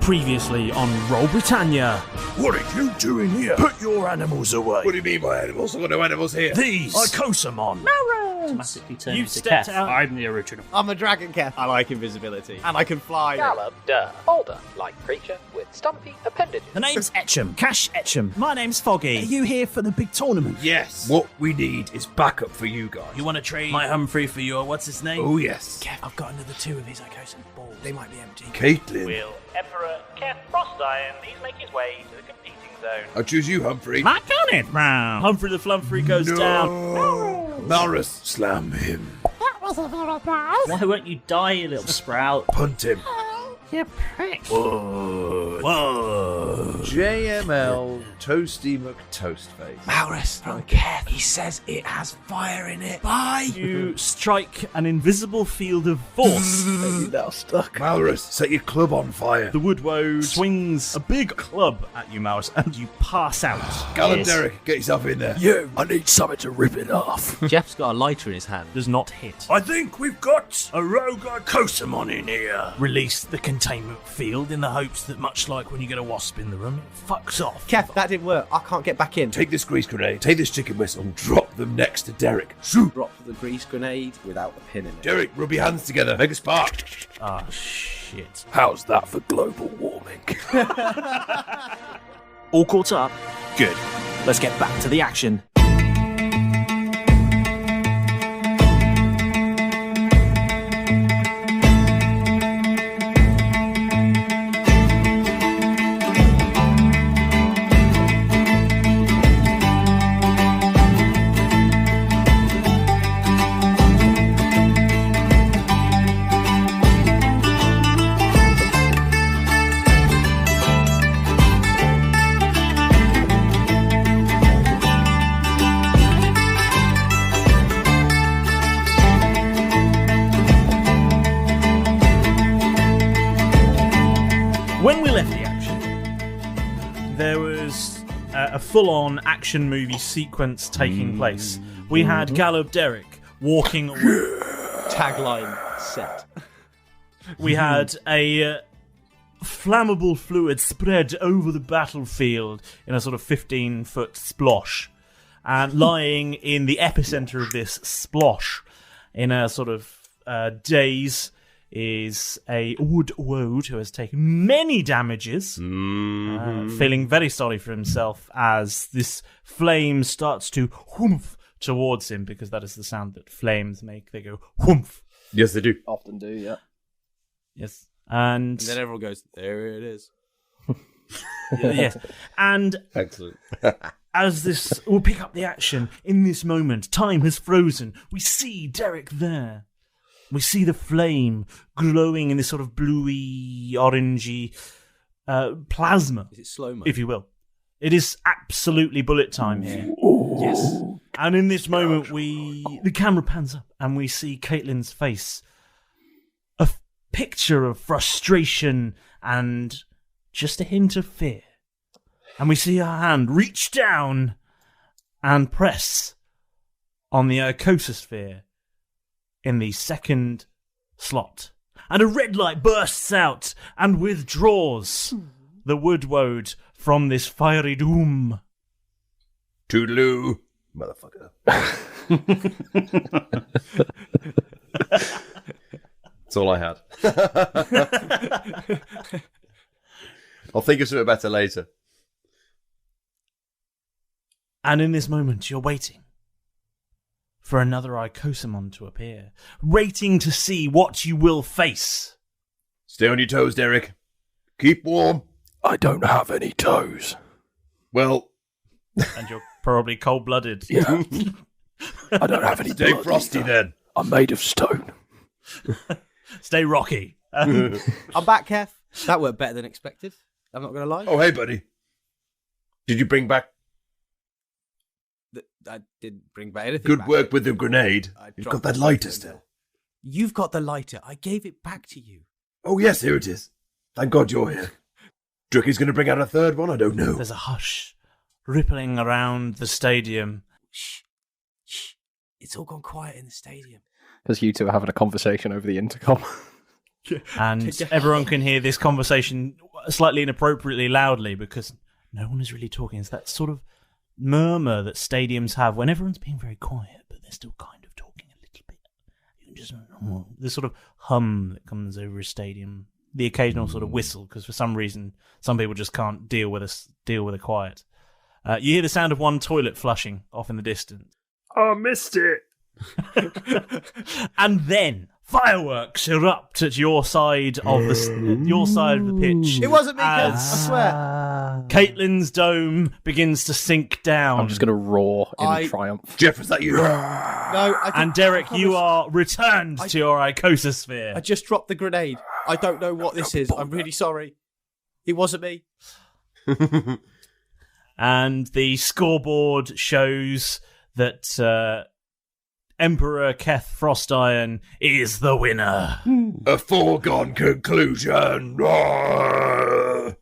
Previously on Roll Britannia. What are you doing here? Put your animals away. What do you mean by animals? I've got no animals here. These Icosomon. Automatically turn You've into stepped Keth. out. I'm the original. I'm a dragon, Keth. I like invisibility. And I can fly. Older, like creature with stumpy appendages. The name's Etcham. Cash Etcham. My name's Foggy. Are you here for the big tournament? Yes. What we need is backup for you guys. You want to trade my Humphrey for your what's his name? Oh, yes. Kev, I've got another 2 of his Icosomon balls. They might be empty. Caitlin. Will Emperor Keth Frostiron please make his way to the competing zone? I choose you, Humphrey. Mark on it, bro. Humphrey the Flumfrey goes down. Malrus, slam him. Why won't you die, you little sprout? Punt him. You prick. Whoa. JML Toasty McToastface. Malrus from Keth. He says it has fire in it. Bye. You strike an invisible field of force. Now stuck. Malrus, set your club on fire. The woodwoad swings a big club at you, Mouse, and you pass out. Gallop Yes. Derek, get yourself in there. You, I need something to rip it off. Jeff's got a lighter in his hand. Does not hit. I think we've got a rogue Icosomon in here. Release the containment field in the hopes that, much like when you get a wasp in the room, it fucks off. Keth, that didn't work. I can't get back in. Take this grease grenade, take this chicken whistle, and drop them next to Derek. Shoot! Drop the grease grenade without the pin in it. Derek, rub your hands together, make a spark. Ah, shit. How's that for global warming? All caught up? Good. Let's get back to the action. When we left the action, there was a full-on action movie sequence taking place. We had Gallop Derek walking away. Tagline set. We had a flammable fluid spread over the battlefield in a sort of 15-foot splosh. And lying in the epicenter of this splosh, in a sort of daze, is a woodwoad who has taken many damages, feeling very sorry for himself as this flame starts to whoomph towards him, because that is the sound that flames make. They go whoomph. Yes, they do. Often do, yeah. Yes. And then everyone goes, there it is. yes. And Excellent. as this, we'll pick up the action. In this moment, time has frozen. We see Derek there. We see the flame glowing in this sort of bluey, orangey plasma, Is it slow-mo? if you will. It is absolutely bullet time here. Yes. And in this moment, the camera pans up and we see Caitlin's face. A picture of frustration and just a hint of fear. And we see her hand reach down and press on the icososphere in the second slot. And a red light bursts out and withdraws the woodwoad from this fiery doom. Toodaloo, motherfucker. That's all I had. I'll think of something better later. And in this moment, you're waiting for another Icosomon to appear, waiting to see what you will face. Stay on your toes, Derek. Keep warm. I don't have any toes. Well, And you're probably cold-blooded. Yeah. I don't have any stay blood frosty either. then. I'm made of stone. Stay rocky. I'm back, Keth. That worked better than expected. I'm not going to lie. Oh, hey, buddy. Did you bring back... I didn't bring back anything. Good back. work with the grenade. I You've dropped got that it. lighter still. You've got the lighter. I gave it back to you. Oh, yes, here it is. Thank God you're here. Drucky's going to bring out a third one? I don't know. There's a hush rippling around the stadium. Shh. Shh. It's all gone quiet in the stadium. Because you two are having a conversation over the intercom. And everyone can hear this conversation slightly inappropriately loudly because no one is really talking. It's that sort of murmur that stadiums have when everyone's being very quiet, but they're still kind of talking a little bit. You can just this sort of hum that comes over a stadium. The occasional sort of whistle, because for some reason some people just can't deal with a quiet. You hear the sound of one toilet flushing off in the distance. I missed it. And then fireworks erupt at your side of the pitch. It wasn't me, Kev, I swear. Caitlin's dome begins to sink down. I'm just going to roar in triumph. Jeff, was that you? No, I didn't, and Derek, you are returned to your icososphere. I just dropped the grenade. I don't know what this is. I'm really sorry. It wasn't me. And the scoreboard shows that Emperor Keth Frostiron is the winner. A foregone conclusion. Kev,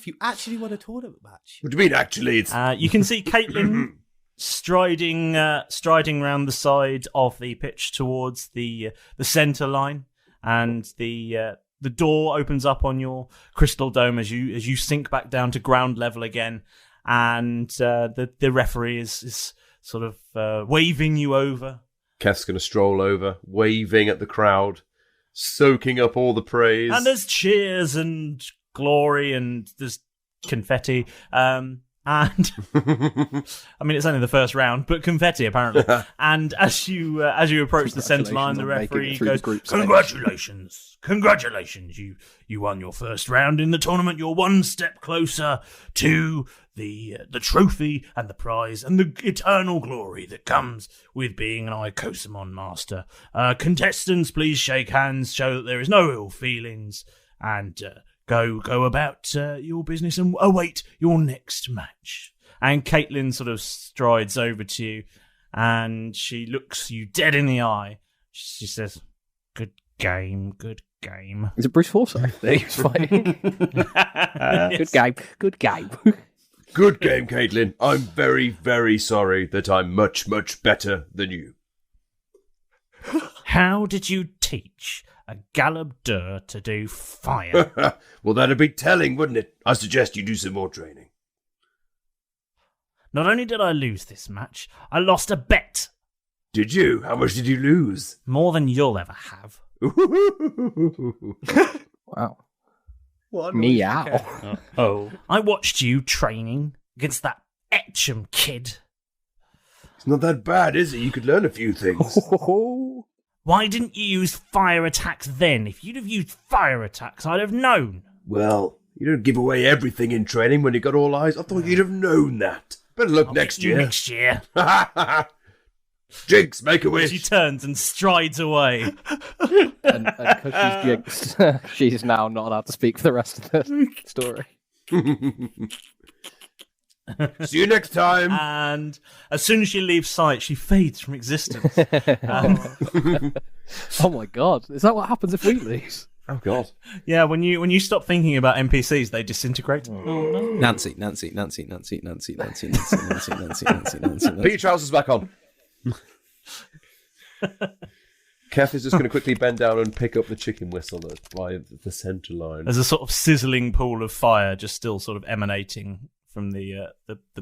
you actually won a tournament match. What do you mean, actually? It's... You can see Caitlin striding around the side of the pitch towards the centre line, and the door opens up on your crystal dome as you sink back down to ground level again, and the referee is sort of waving you over. Keth's going to stroll over, waving at the crowd, soaking up all the praise. And there's cheers and glory and there's confetti. And I mean, it's only the first round, but confetti apparently. And as you approach the centre line, the referee goes, Congratulations, you won your first round in the tournament. You're one step closer to the trophy and the prize and the eternal glory that comes with being an Icosomon master. Contestants, please shake hands, show that there is no ill feelings, and go about your business and await your next match. And Caitlin sort of strides over to you, and she looks you dead in the eye. She says, "Good game, good game." Is it Bruce Forsyth that he was fighting? Yes. Good game. Good game, Caitlin. I'm very, very sorry that I'm much, much better than you. How did you teach a Galabdur to do fire? Well, that'd be telling, wouldn't it? I suggest you do some more training. Not only did I lose this match, I lost a bet. Did you? How much did you lose? More than you'll ever have. Wow. What? Meow. Oh. I watched you training against that Etcham kid. It's not that bad, is it? You could learn a few things. Why didn't you use fire attacks then? If you'd have used fire attacks, I'd have known. Well, you don't give away everything in training when you got all eyes. I thought you'd have known that. Better look I'll next get you year. Next year. Jinx, make a wish. She turns and strides away. And because she's jinxed, she's now not allowed to speak for the rest of the story. See you next time. And as soon as she leaves sight, she fades from existence. Oh my god, is that what happens if we lose? Oh god. Yeah, when you stop thinking about NPCs, they disintegrate. Nancy. Put your trousers back on. Keth is just going to quickly bend down and pick up the chicken whistle by the centre line. There's a sort of sizzling pool of fire just still sort of emanating from the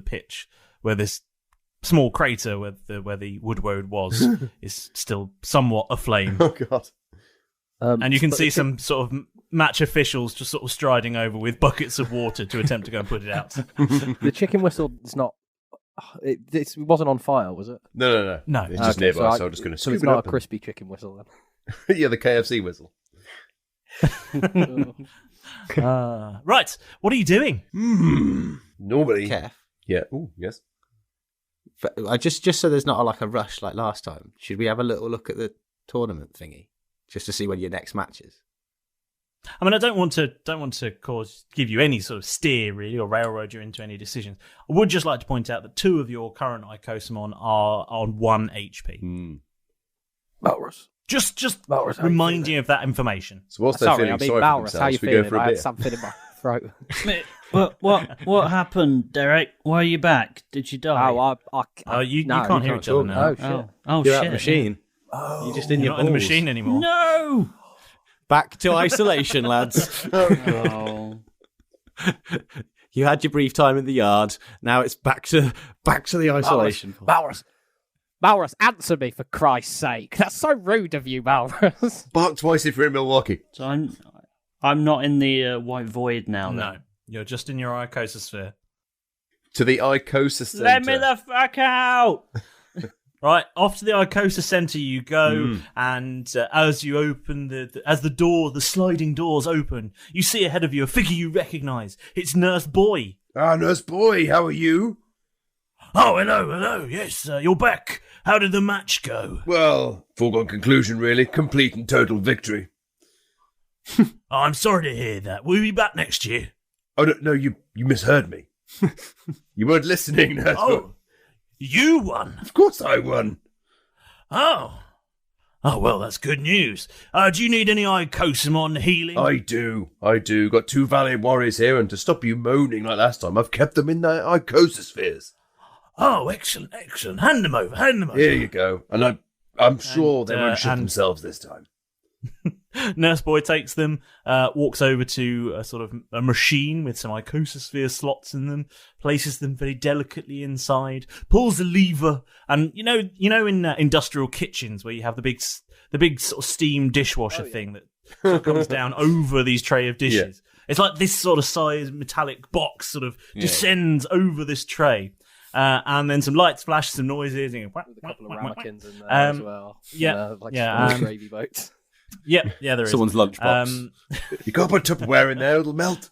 pitch, where this small crater where the wood road was is still somewhat aflame. Oh god. And you can see some sort of match officials just sort of striding over with buckets of water to attempt to go and put it out. The chicken whistle is not. It wasn't on fire, was it? No. No. It's just Okay, nearby, so I'm just going to So it's scoop it not up a crispy chicken whistle then. Yeah, the KFC whistle. Right, what are you doing? Normally. Kev, Yeah. Oh, yes. just so there's not like a rush like last time, should we have a little look at the tournament thingy just to see when your next match is? I mean, I don't want to give you any sort of steer really, or railroad you into any decisions. I would just like to point out that 2 of your current Icosomon are on 1 HP. Malrus. Just Malrus, how remind you of that information. So whilst they're Sorry, feeling I mean sorry for Malrus. How you themselves, we go feeling? for a I had beer. something in my throat. What happened, Derek? Why are you back? Did you die? You no, can't we hear can't each other talk. now. Oh shit. Oh You're shit. out the machine. You're just in You're your not in the balls. machine anymore. No. Back to isolation, lads. Oh. You had your brief time in the yard. Now it's back to the isolation. Malrus, answer me for Christ's sake. That's so rude of you, Malrus. Bark twice if you're in Milwaukee. So I'm not in the white void now. Then. No, you're just in your icososphere. To the Icosa Centre. Let me the fuck out! Right, off to the Icosa Centre you go, and as you open the sliding doors open, you see ahead of you a figure you recognise. It's Nurse Boy. Ah, Nurse Boy, how are you? Oh, hello, yes, you're back. How did the match go? Well, foregone conclusion, really. Complete and total victory. Oh, I'm sorry to hear that. Will you be back next year? Oh, no, you misheard me. You weren't listening, Nurse Boy. Oh, you won. Of course I won. Oh, well, that's good news. Do you need any Icosomon healing? I do. Got 2 valiant warriors here, and to stop you moaning like last time, I've kept them in their icosospheres. Oh, excellent. Hand them over. Here you go. And I'm sure they won't shit themselves this time. Nurse Boy takes them, walks over to a sort of a machine with some icososphere slots in them, places them very delicately inside, pulls a lever, and you know in industrial kitchens where you have the big sort of steam dishwasher thing that sort of comes down over these tray of dishes. Yeah. It's like this sort of size metallic box sort of descends over this tray. And then some lights flash, some noises. And with a couple of ramekins in there as well. Gravy boats. Yeah, there is. Someone's lunchbox. You can't put Tupperware in there; it'll melt.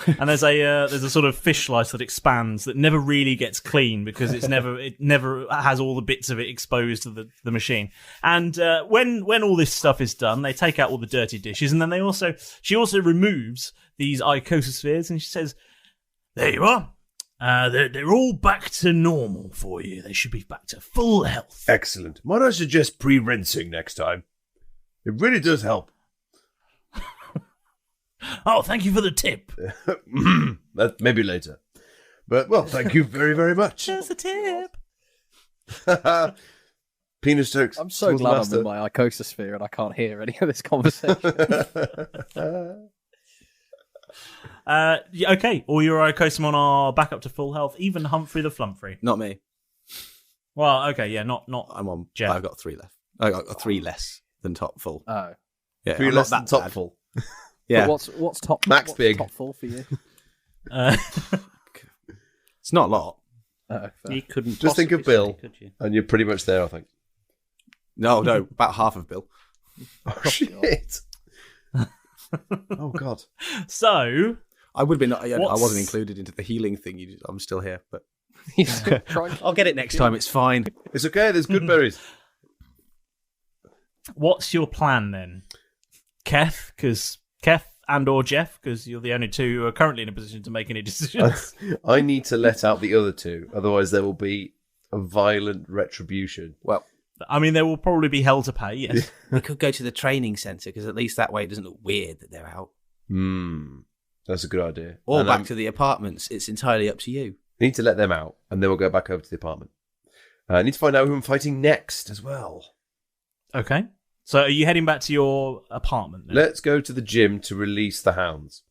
And there's a sort of fish slice that expands that never really gets clean because it never has all the bits of it exposed to the machine. And when all this stuff is done, they take out all the dirty dishes, and then she also removes these icosospheres, and she says, "There you are. They're all back to normal for you. They should be back to full health." Excellent. Might I suggest pre-rinsing next time? It really does help. Oh, thank you for the tip. That maybe later. But, well, thank you very, very much. There's a tip. Penis jokes. I'm so glad I'm in my icososphere and I can't hear any of this conversation. Okay, all your Icosomon are back up to full health, even Humphrey the Flumphrey. Not me. Well, okay, yeah, not I'm on. Jeff. I've got 3 left. I got 3 less than top full. Oh, yeah, 3 less than top full. Yeah. But what's top? Max what's big. top full for you? It's not a lot. You couldn't just think of Bill, could you? and you're pretty much there, I think. No, about half of Bill. Oh shit! Oh god. So I would have been. I wasn't included into the healing thing. I'm still here, but I'll get it next time. It's fine. It's okay. There's good berries. what's your plan then, Keth? Because Keth and or Jeff, because you're the only two who are currently in a position to make any decisions. I need to let out the other 2, otherwise there will be a violent retribution. Well, I mean, there will probably be hell to pay. Yes, we could go to the training centre because at least that way it doesn't look weird that they're out. That's a good idea. Or and back to the apartments. It's entirely up to you. I need to let them out, and then we'll go back over to the apartment. I need to find out who I'm fighting next as well. Okay. So are you heading back to your apartment then? Let's go to the gym to release the hounds.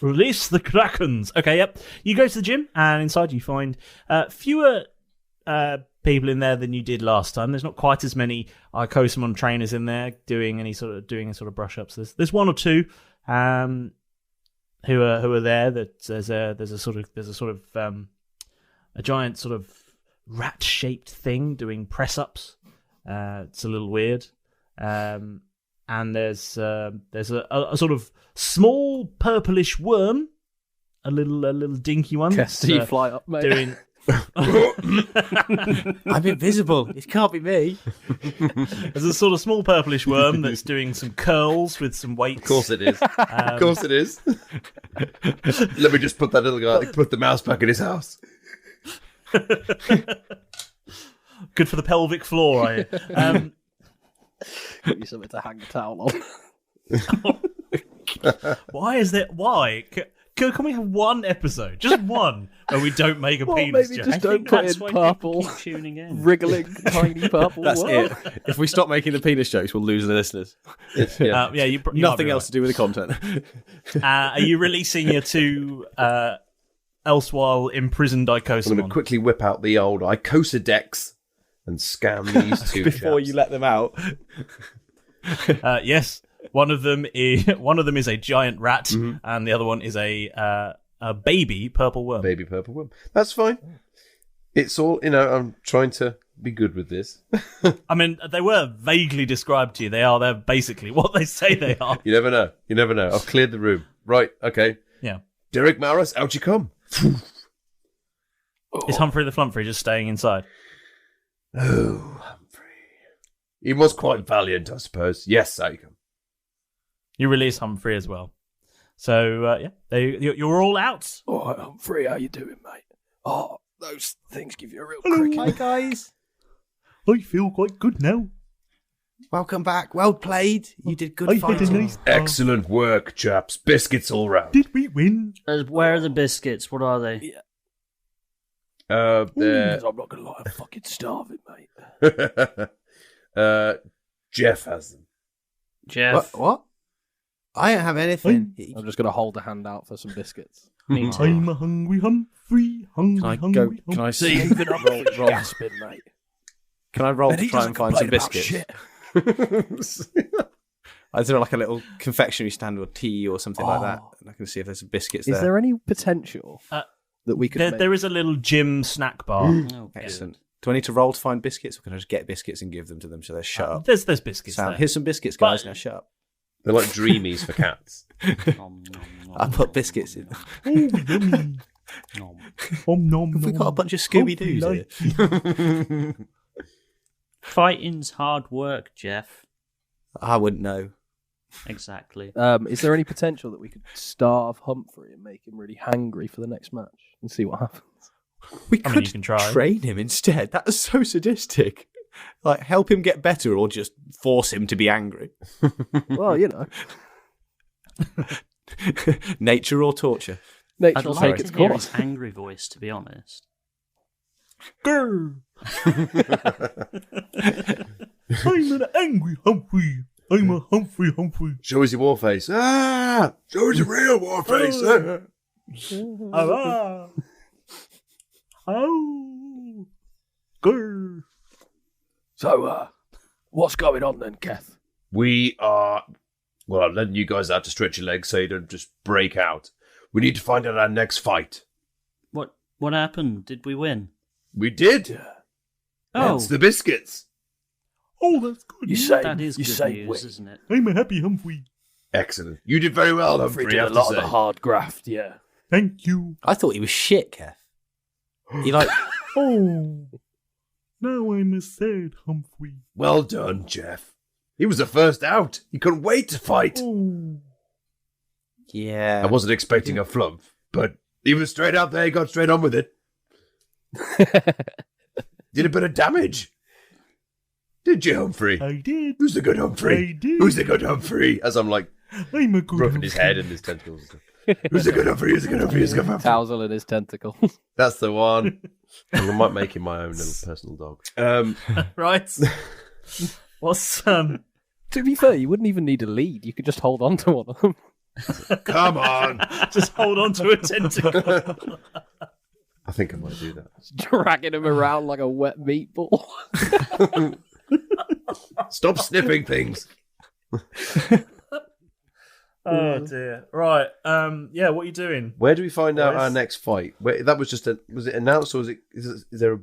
Release the Krakens. Okay, yep. You go to the gym, and inside you find fewer people in there than you did last time. There's not quite as many Icosomon trainers in there doing any sort of brush ups. There's 1 or 2 who are there. That there's a sort of a giant sort of rat shaped thing doing press ups. It's a little weird. And there's a sort of small purplish worm, a little dinky one. Yes, you fly up, mate. Doing. I'm invisible. It can't be me. There's a sort of small purplish worm that's doing some curls with some weights. Of course it is. Of course it is. Let me just put that little guy, put the mouse back in his house. Good for the pelvic floor, I hear. Give you something to hang the towel on. Why is that? Why? Can we have one episode, just one, where we don't make a Well, penis maybe joke? just don't put in purple, Keep tuning in. wriggling, tiny purple. That's what? it. If we stop making the penis jokes, we'll lose the listeners. Yeah, you might Nothing be else to do with the content. right. Are you releasing your two elsewhile imprisoned I'm going to Icosomon? quickly whip out the old Icosodex and scan these two Before chaps. you let them out. Yes, one of them is a giant rat, and the other one is a baby purple worm. Baby purple worm. That's fine. It's all, I'm trying to be good with this. I mean, they were vaguely described to you. They're basically what they say they are. You never know. You never know. I've cleared the room. Right, okay. Yeah. Derek Malrus, out you come. Is Humphrey the Flumphrey just staying inside? Oh, Humphrey. He was quite valiant, I suppose. Yes, out you come. You release Humphrey as well. So, you're all out. All right, Humphrey, how you doing, mate? Oh, those things give you a real Hello. cricket. Hi, guys. I feel quite good now. Welcome back. Well played. You did good I had a fighting. nice Excellent work, chaps. Biscuits all round. Did we win? Where are the biscuits? What are they? There. I'm not going to lie, I'm fucking starving, mate. Jeff has them. Jeff. What? I don't have anything. I'm just going to hold a hand out for some biscuits. Me too. I'm a hungry Humphrey, hungry, hungry. Can I See, see? even up roll gasping, mate. Can I roll And to he try doesn't and find some complain about biscuits? shit. Is there like a little confectionery stand or tea or something like that? Oh. And I can see if there's some biscuits Is there. there any potential that we could make? There is a little gym snack bar. Oh, Excellent. Do I need to roll to find biscuits, or can I just get biscuits and give them to them so they're shut up? There's biscuits Sound. there. Here's some biscuits, guys. But- Now shut up. They're like dreamies for cats. Nom, nom, nom, I put biscuits in. Yummy. nom. Nom, Have we got a bunch of Scooby Doos here? Fighting's hard work, Jeff. I wouldn't know. Exactly. Is there any potential that we could starve Humphrey and make him really hangry for the next match and see what happens? We I mean, could you can try. train him instead. That is so sadistic. Like, help him get better, or just force him to be angry. Well, Nature or torture. nature I'd will like take its to hear course. his angry voice, to be honest. Grr. I'm an angry Humphrey. I'm a Humphrey. Show us your war face. Ah! Show us your real war face. Ah! Ah. Oh. Grr. So, what's going on then, Keth? We are... Well, I'm letting you guys out to stretch your legs so you don't just break out. We need to find out our next fight. What happened? Did we win? We did. Oh, It's the biscuits. Oh, that's good. You say that is you good say news, win. isn't it? I'm a happy Humphrey. Excellent. You did very well, Humphrey Humphrey, did I a have to lot of say. the hard graft, yeah. Thank you. I thought he was shit, Keth. He like... Oh. Now I'm a sad Humphrey. Well done, Jeff. He was the first out. He couldn't wait to fight. Oh. Yeah. I wasn't expecting a flump, but he was straight out there. He got straight on with it. Did a bit of damage. Did you, Humphrey? I did. Who's the good Humphrey? I did. Who's the good Humphrey? As I'm like I'm a good rubbing his head and his tentacles and stuff. Who's the good Humphrey? Who's the good Humphrey? Who's the good Humphrey? Tousle in his tentacle. That's the one. And I might make him my own little personal dog. Right. What's To be fair, you wouldn't even need a lead. You could just hold on to one of them. Come on. just hold on to a tentacle. I think I might do that. Dragging him around like a wet meatball. Stop sniffing things. Oh dear. Right. Yeah. What are you doing? Where do we find out Boys? our next fight? Wait, that was just was it announced or is there a...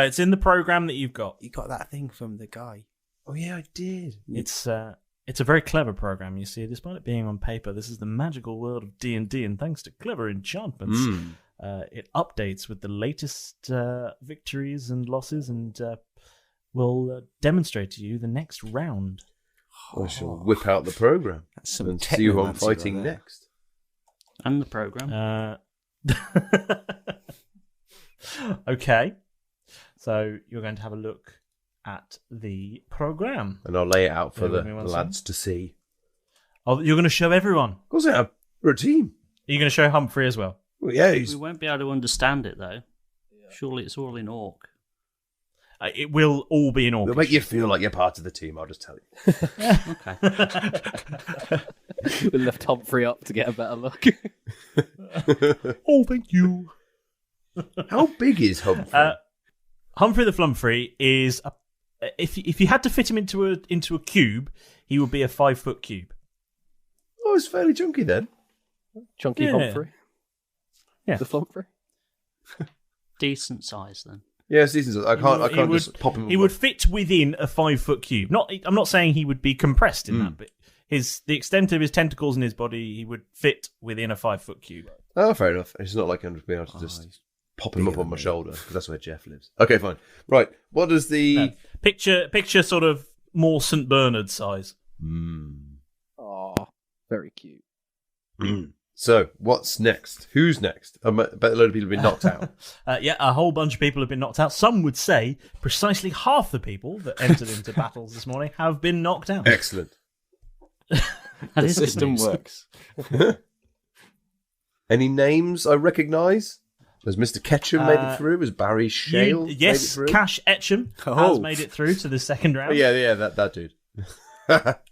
It's in the program that you've got. You got that thing from the guy. Oh yeah, I did. It's a very clever program. You see, despite it being on paper, this is the magical world of D&D, and thanks to clever enchantments, it updates with the latest victories and losses, and will demonstrate to you the next round. I shall whip out the program That's some and see who I'm technomancy fighting right there. next. And the program. Okay, so you're going to have a look at the program. And I'll lay it out for Yeah, the give me one lads to see. Oh, you're going to show everyone. Of course I am. We're a team. you going to show Humphrey as well? Well, yeah, We won't be able to understand it though. Surely it's all in Orc. It will all be in Orcish. It'll make you feel like you're part of the team, I'll just tell you. Okay. We left Humphrey up to get a better look. Oh, thank you. How big is Humphrey? Humphrey the Flumphrey is if you had to fit him into a cube, he would be a 5-foot cube. Oh, it's fairly chunky then. Chunky Yeah. Humphrey. Yeah. The Flumphrey. Decent size then. Yeah, it's decent. I can't He would- just pop him. He would fit within a 5-foot cube. I'm not saying he would be compressed in that, but the extent of his tentacles in his body, he would fit within a 5-foot cube. Oh, fair enough. It's not like I'm just being able to just pop him up on my shoulder because that's where Jeff lives. Okay, fine. Right. What does the Picture sort of more St. Bernard size. Oh, very cute. So, what's next? Who's next? I bet a load of people have been knocked out. Yeah, a whole bunch of people have been knocked out. Some would say precisely half the people that entered into battles this morning have been knocked out. Excellent. That The is good system news. works. Any names I recognise? Has Mr. Ketchum made it through? Has Barry Shale made it Yes, through? Cash Etcham Oh. has made it through to the second Oh, round. yeah, that dude.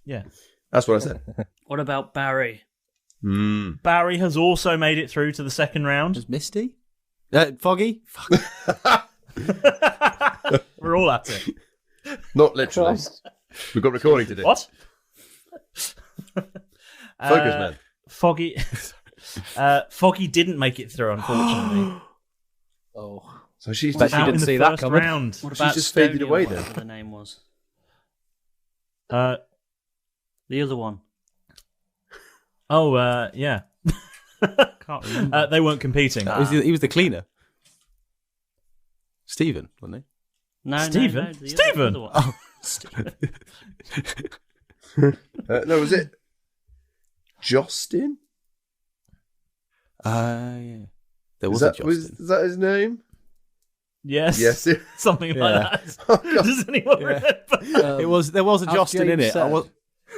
Yeah. That's what I said. What about Barry? Barry has also made it through to the second round. Does Misty? Foggy? We're all at it. Not literally. We've got recording to do. What? Focus, man. Foggy. Foggy didn't make it through, unfortunately. Oh. So she's Bet she Out didn't in the see that first coming. round. What She's about just faded Stony or away whatever then. the name was? Uh, The other one. Yeah. Can't remember. They weren't competing. He was the cleaner. Stephen, wasn't No, Stephen? No, the Stephen! other one. Stephen. No, was it Justin? he? Yeah. There was Is a Justin. is that his name? Yes. Yes. Something Yeah. like that. Oh, God. Does anyone remember? There was a as Justin in James it.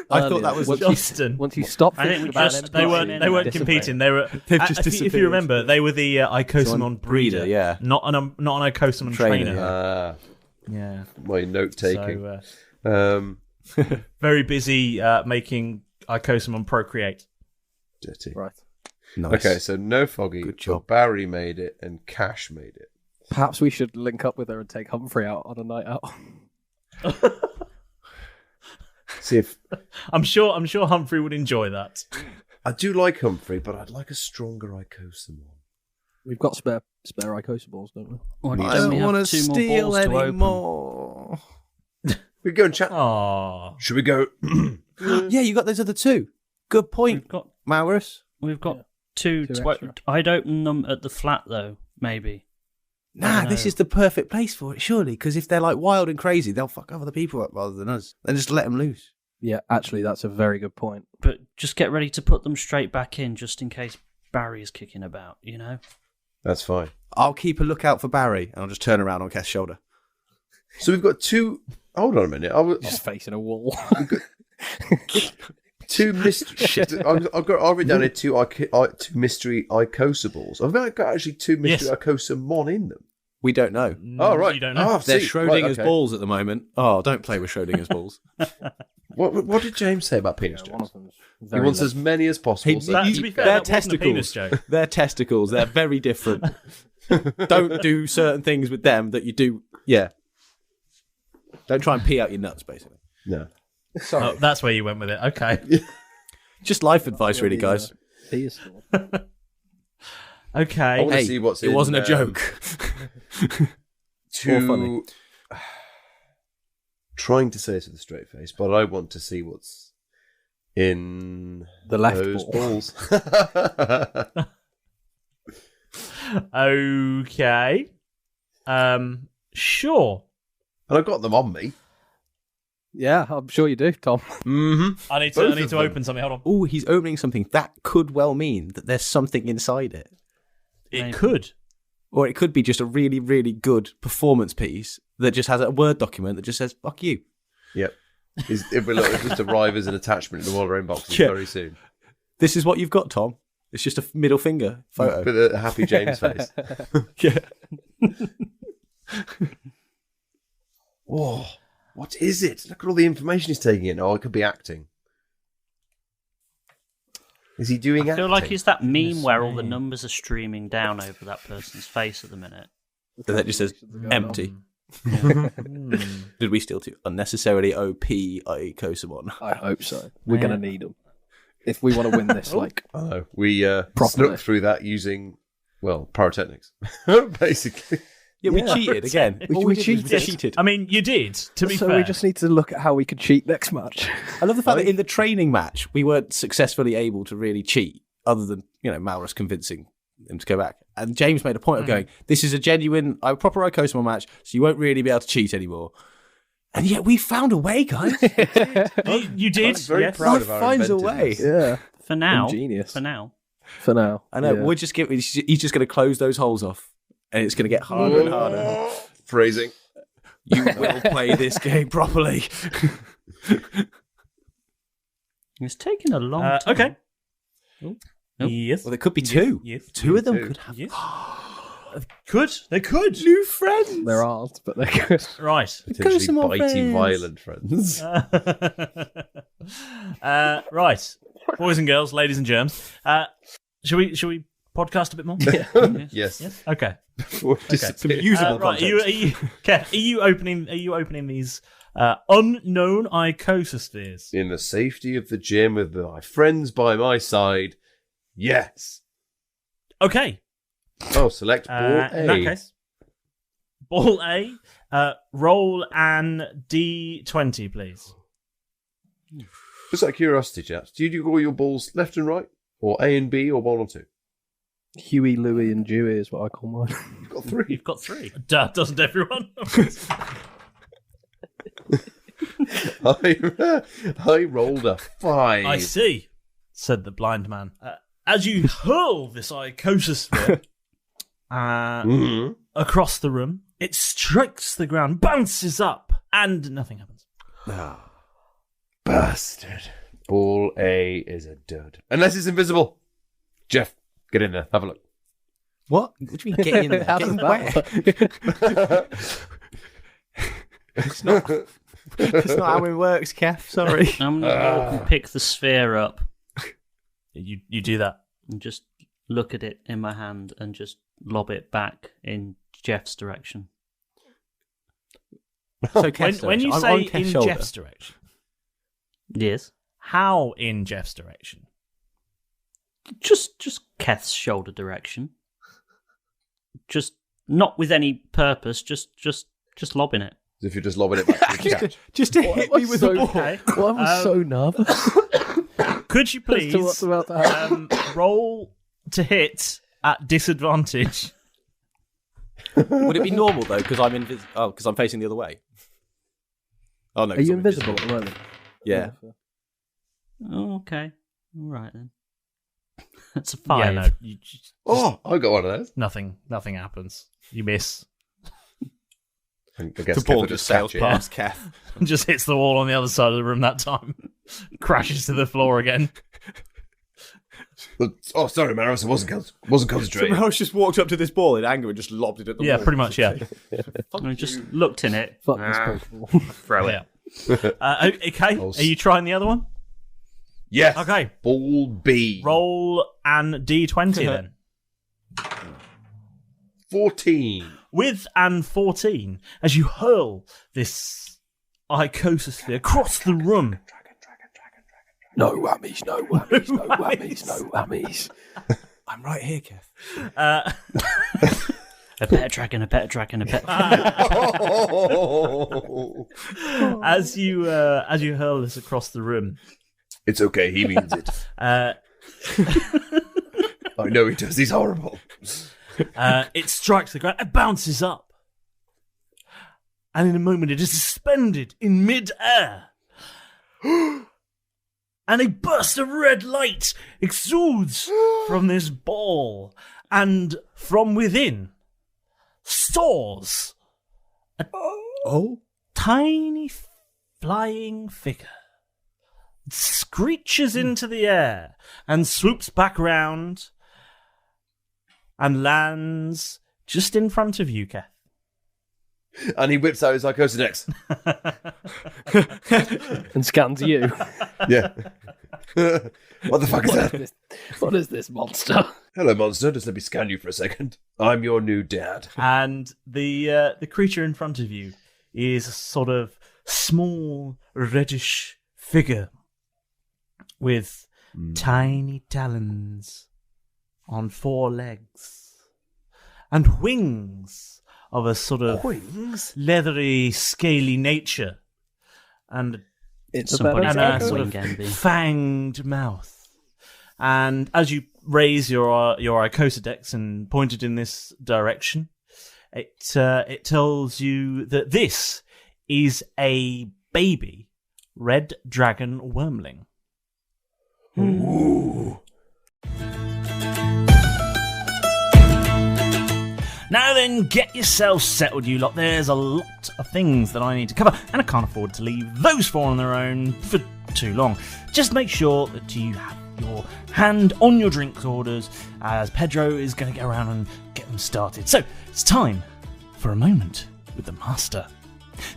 I thought that was Justin. Once you stop I think thinking we about just- it, They weren't Disappeared. competing. They were. They've just if you disappeared. remember, they were the Icosomon breeder. yeah. Not an Icosomon trainer. Trainer, Yeah. My note taking. So, very busy making Icosomon procreate. Dirty. Right. Nice. Okay, so no Foggy. Good job. But Barry made it and Cash made it. Perhaps we should link up with her and take Humphrey out on a night out. See if I'm sure Humphrey would enjoy that. I do like Humphrey, but I'd like a stronger Icosomon. We've got spare Icosaballs, don't we? Well, I don't don't we have want to 2 more steal balls to open? anymore. We go and chat. Aww. Should we go? Yeah, you got those other two. Good point, Malrus. We've got two. Two extra. I'd open them at the flat though, maybe. Nah, No. this is the perfect place for it, surely. Because if they're like wild and crazy, they'll fuck other people up rather than us. Then just let them loose. Yeah, actually, that's a very good point. But just get ready to put them straight back in, just in case Barry is kicking about. You know. That's fine. I'll keep a lookout for Barry, and I'll just turn around on Keth's shoulder. So we've got two. Hold on a minute. Just facing a wall. Two mystery. I'll read down here two mystery Icosaballs. I've got actually two mystery Yes. Icosomon in them. We don't know. Oh, right. You don't know. Oh, They're see. Schrodinger's Right, okay. balls at the moment. Oh, don't play with Schrodinger's balls. What did James say about penis One jokes? of them's He very wants low. as many as possible. so That, keep to be going. fair, They're that wasn't a penis testicles. joke. They're testicles. They're very different. Don't do certain things with them that you do. Yeah. Don't try and pee out your nuts, basically. No. Oh, that's where you went with it. Okay. Just life advice, really, guys. He is still. I Okay. want to see what's it in, wasn't a joke. Too funny. trying to say this with a straight face, but I want to see what's in The left those ball. balls. Okay. Sure. And I've got them on me. Yeah, I'm sure you do, Tom. Mm-hmm. I need Both to of them. open something. Hold on. Oh, he's opening something. That could well mean that there's something inside it. It Maybe. could. Or it could be just a really, really good performance piece that just has a Word document that just says, fuck you. Yep. It will just arrive as an attachment in the Waller inbox Yeah. very soon. This is what you've got, Tom. It's just a middle finger photo. With a happy James face. Yeah. Whoa, what is it? Look at all the information he's taking in. Oh, it could be acting. Is he doing I feel acting? like it's that meme where all the numbers are streaming down over that person's face at the minute. And that just says empty. Did we steal two unnecessarily OP Icosomon? I hope so. We're going to need them. If we want to win this, like... I know. We Properly. snuck through that using, well, pyrotechnics, basically. Yeah, we cheated again. We cheated. I mean, you did, to be so fair. we just need to look at how we could cheat next match. I love the fact that in the training match, we weren't successfully able to really cheat, other than, Malrus convincing him to go back. And James made a point of going, this is a genuine, proper Icosomon match, so you won't really be able to cheat anymore. And yet we found a way, guys. You did. I'm very yes. proud of our finds a inventiveness. way. Yeah. For now. Ingenious. For now. For now. I know, Yeah. we're just he's just going to close those holes off. And it's going to get harder and harder. Phrasing. You will play this game properly. It's taken a long time. Okay. Nope. Yes. Well, there could be two. Yes. Two of them Two. could have Yes. They could. new friends. There aren't, but they're good. Right. Potentially Icosomon bitey, friends. violent friends. Right. Boys and girls, ladies and germs. Should we podcast a bit more? Yes. Yes. Okay. Before it disappears. Usable Right. content. Kev, are you opening these unknown icosospheres? In the safety of the gym with my friends by my side, yes. Okay. Oh, select ball A. In that case, ball A. Roll an D20, please. Just out of curiosity, chaps, do you do all your balls left and right, or A and B, or 1 or 2? Huey, Louie, and Dewey is what I call mine. You've got 3. You've got 3. Duh, doesn't everyone? I rolled a 5. I see, said the blind man. As you hurl this icososphere across the room, it strikes the ground, bounces up, and nothing happens. Bastard. Ball A is a dud. Unless it's invisible. Jeff, get in there. Have a look. What? What do you mean get in there? How Get does in that where? It's not how it works, Keth. Sorry. I'm going to walk and pick the sphere up You do that. and just look at it in my hand and just lob it back in Jeff's direction. So Keth's When you direction. I'm say on Keth's in shoulder. Jeff's direction, Yes. how in Jeff's direction? Just Keth's shoulder direction. Just not with any purpose, just lobbing it. As if you're just lobbing it back to the catch. Just to hit me with a ball. Okay. Well, I was so nervous. Could you as to please what's about to happen. roll to hit at disadvantage? Would it be normal though? Because I'm because I'm facing the other way. Oh no! Are 'cause you I'm invisible at the moment? Yeah. Oh, okay. All right then. That's a 5. Yeah, no. You just, Oh, I got one of those. nothing happens. You miss. I guess The ball Kev will just sails catch it. past Keth. Just hits the wall on the other side of the room that time. Crashes to the floor again. Oh, sorry, Malrus. I wasn't concentrating. Somehow just walked up to this ball in anger and just lobbed it at the Yeah, wall. pretty much, yeah. I just looked in it. Fuck this Pokeball. Throw it. Okay, are you trying the other one? Yes. Okay. Ball B. Roll an D20 then. 14. With an 14, as you hurl this icososphere across the room. No whammies, no whammies, no whammies, no whammies. I'm right here, Keth. A better dragon, a better dragon, a better. As you hurl this across the room, It's okay. He means it. I know he does. He's horrible. it strikes the ground, it bounces up, and in a moment it is suspended in mid-air. And a burst of red light exudes from this ball, and from within soars a tiny flying figure. screeches into the air and swoops back round and lands just in front of you, Keth. And he whips out his Icosomon. And scans you. Yeah. What the fuck is that? What is this monster? Hello, monster. Just let me scan you for a second. I'm your new dad. And the creature in front of you is a sort of small, reddish figure with tiny talons on 4 legs and wings of a sort of leathery, scaly nature, and It's a sort of fanged mouth. And as you raise your Icosodex and point it in this direction, it tells you that this is a baby red dragon wormling. Ooh. Now then, get yourselves settled, you lot. There's a lot of things that I need to cover, and I can't afford to leave those 4 on their own for too long. Just make sure that you have your hand on your drink orders, as Pedro is going to go around and get them started. So, it's time for a moment with the Master.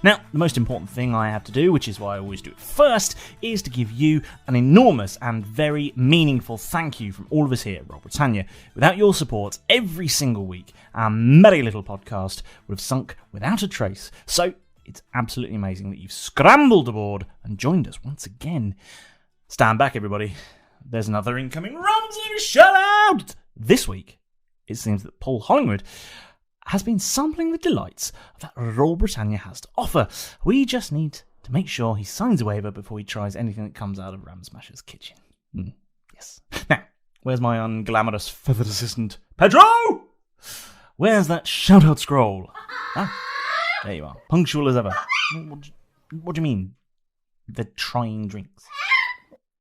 Now, the most important thing I have to do, which is why I always do it first, is to give you an enormous and very meaningful thank you from all of us here at Roll Britannia. Without your support, every single week, our merry little podcast would have sunk without a trace. So, it's absolutely amazing that you've scrambled aboard and joined us once again. Stand back, everybody. There's another incoming Ramsey shout-out! This week, it seems that Paul Hollingwood has been sampling the delights that Roll Britannia has to offer. We just need to make sure he signs a waiver before he tries anything that comes out of Ram Smasher's kitchen. Yes. Now, where's my unglamorous feathered assistant? Pedro! Where's that shout-out scroll? Ah, there you are. Punctual as ever. What do you mean? They're trying drinks.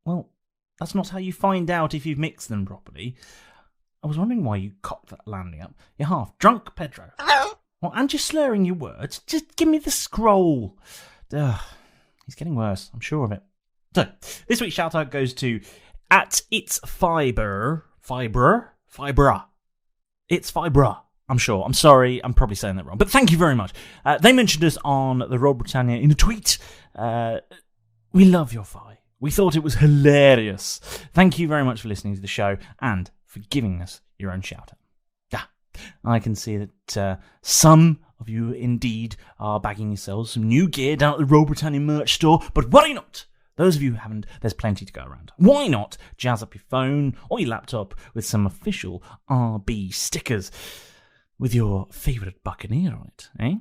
Well, that's not how you find out if you've mixed them properly. I was wondering why you cocked that landing up. You're half drunk, Pedro. Well, and you're slurring your words. Just give me the scroll. He's getting worse. I'm sure of it. So, this week's shout-out goes to It's Fibra. It's Fibra. I'm sure. I'm sorry. I'm probably saying that wrong. But thank you very much. They mentioned us on the Roll Britannia in a tweet. We love your Fi. We thought it was hilarious. Thank you very much for listening to the show and for giving us your own shout-out. I can see that some of you indeed are bagging yourselves some new gear down at the Roll Britannia merch store, but worry not. Those of you who haven't, there's plenty to go around. Why not jazz up your phone or your laptop with some official RB stickers with your favourite Buccaneer on it, eh?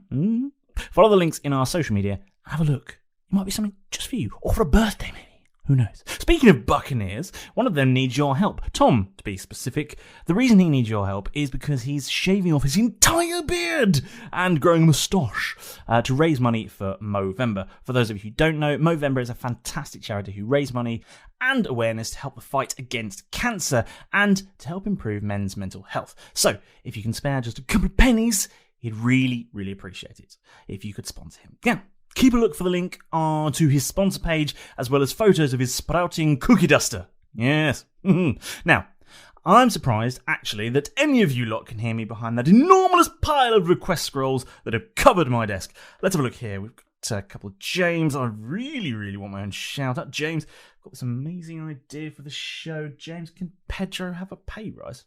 Follow the links in our social media. Have a look. It might be something just for you, or for a birthday maybe. Who knows? Speaking of Buccaneers, one of them needs your help. Tom, to be specific. The reason he needs your help is because he's shaving off his entire beard and growing a moustache to raise money for Movember. For those of you who don't know, Movember is a fantastic charity who raise money and awareness to help the fight against cancer and to help improve men's mental health. So, if you can spare just a couple of pennies, he'd really, really appreciate it if you could sponsor him. Yeah. Keep a look for the link to his sponsor page, as well as photos of his sprouting cookie duster. Yes. Now, I'm surprised, actually, that any of you lot can hear me behind that enormous pile of request scrolls that have covered my desk. Let's have a look here. We've got a couple of James. I really, really want my own shout-out. James, got this amazing idea for the show. James, can Pedro have a pay rise?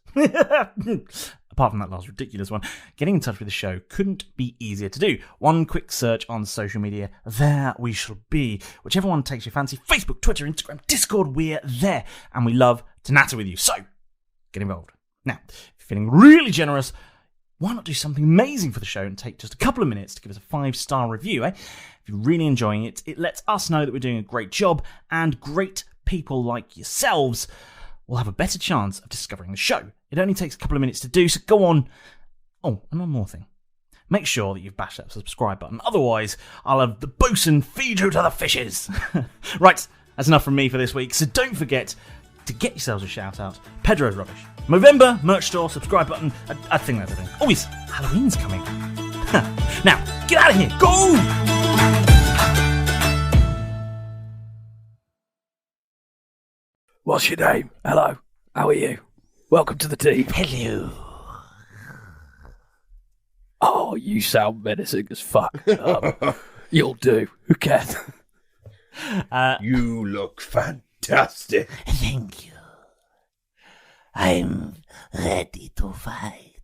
Apart from that last ridiculous one, getting in touch with the show couldn't be easier to do. One quick search on social media, there we shall be. Whichever one takes your fancy, Facebook, Twitter, Instagram, Discord, we're there. And we love to natter with you. So, get involved. Now, if you're feeling really generous, why not do something amazing for the show and take just a couple of minutes to give us a 5-star review, eh? If you're really enjoying it, it lets us know that we're doing a great job, and great people like yourselves will have a better chance of discovering the show. It only takes a couple of minutes to do, so go on. Oh, and one more thing. Make sure that you've bashed that subscribe button, otherwise I'll have the bosun feed you to the fishes. Right, that's enough from me for this week, so don't forget to get yourselves a shout-out. Pedro's Rubbish. Movember, merch store, subscribe button. I think that's everything. Oh, yes, Halloween's coming. Now, get out of here. Go! What's your name? Hello. How are you? Welcome to the team. Hello. Oh, you sound menacing as fuck. You'll do. Keth. You look fantastic. Thank you. I'm ready to fight.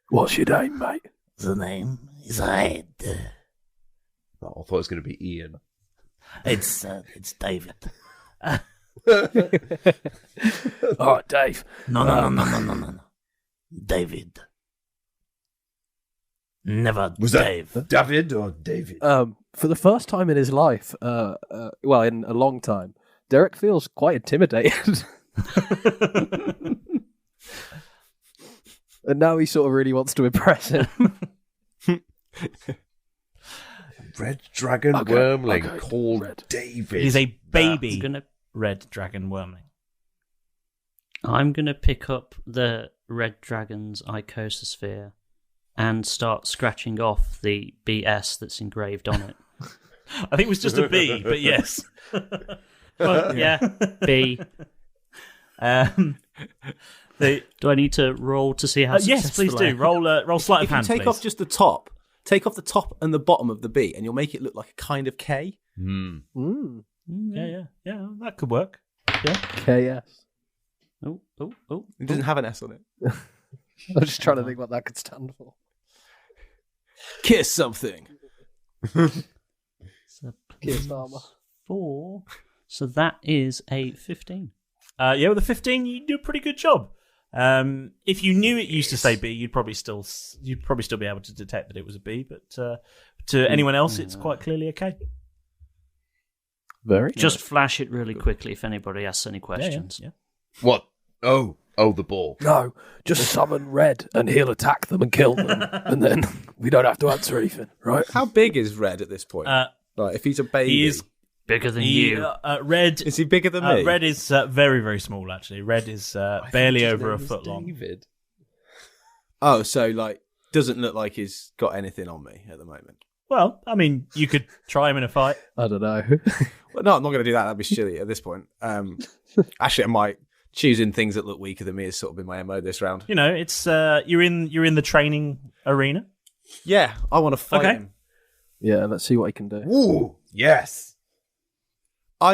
What's your name, mate? The name is Red. Oh, I thought it was going to be Ian. It's David. All right, Dave. No. David. Never Was Dave. that David or David? For the first time in his life, well, in a long time, Derek feels quite intimidated. And now he sort of really wants to impress him. Red dragon wormling called David. He's a baby red dragon wormling. I'm going to pick up the red dragon's icososphere and start scratching off the BS that's engraved on it. I think it was just a B, but yes. Well, yeah, B. Do I need to roll to see how yes, please do. Roll sleight of If you hand, take please. off just the top, take off the top and the bottom of the B, and you'll make it look like a kind of K. Hmm. Yeah, that could work. Yeah. KS. Oh. It doesn't have an S on it. I'm just trying to think what that could stand for. Kiss something. So Kiss armor. 4. So that is a 15. Yeah, with a 15, you do a pretty good job. If you knew it used to say B, you'd probably still be able to detect that it was a B. But to anyone else, it's quite clearly a K. Very Just flash it really quickly if anybody asks any questions. Yeah. What? Oh, the ball. No, just summon Red and he'll attack them and kill them. And then we don't have to answer anything, right? How big is Red at this point? Like, if he's a baby, He is Bigger than you. Red is he bigger than me? Red is very, very small, actually. Red is barely over a foot long. David. Oh, so like doesn't look like he's got anything on me at the moment. Well, I mean, you could try him in a fight. I don't know. Well, no, I'm not going to do that. That'd be silly at this point. Actually, I might. Choosing things that look weaker than me has sort of been my MO this round. You know, it's you're in the training arena. Yeah, I want to fight him. Yeah, let's see what he can do. Ooh, yes.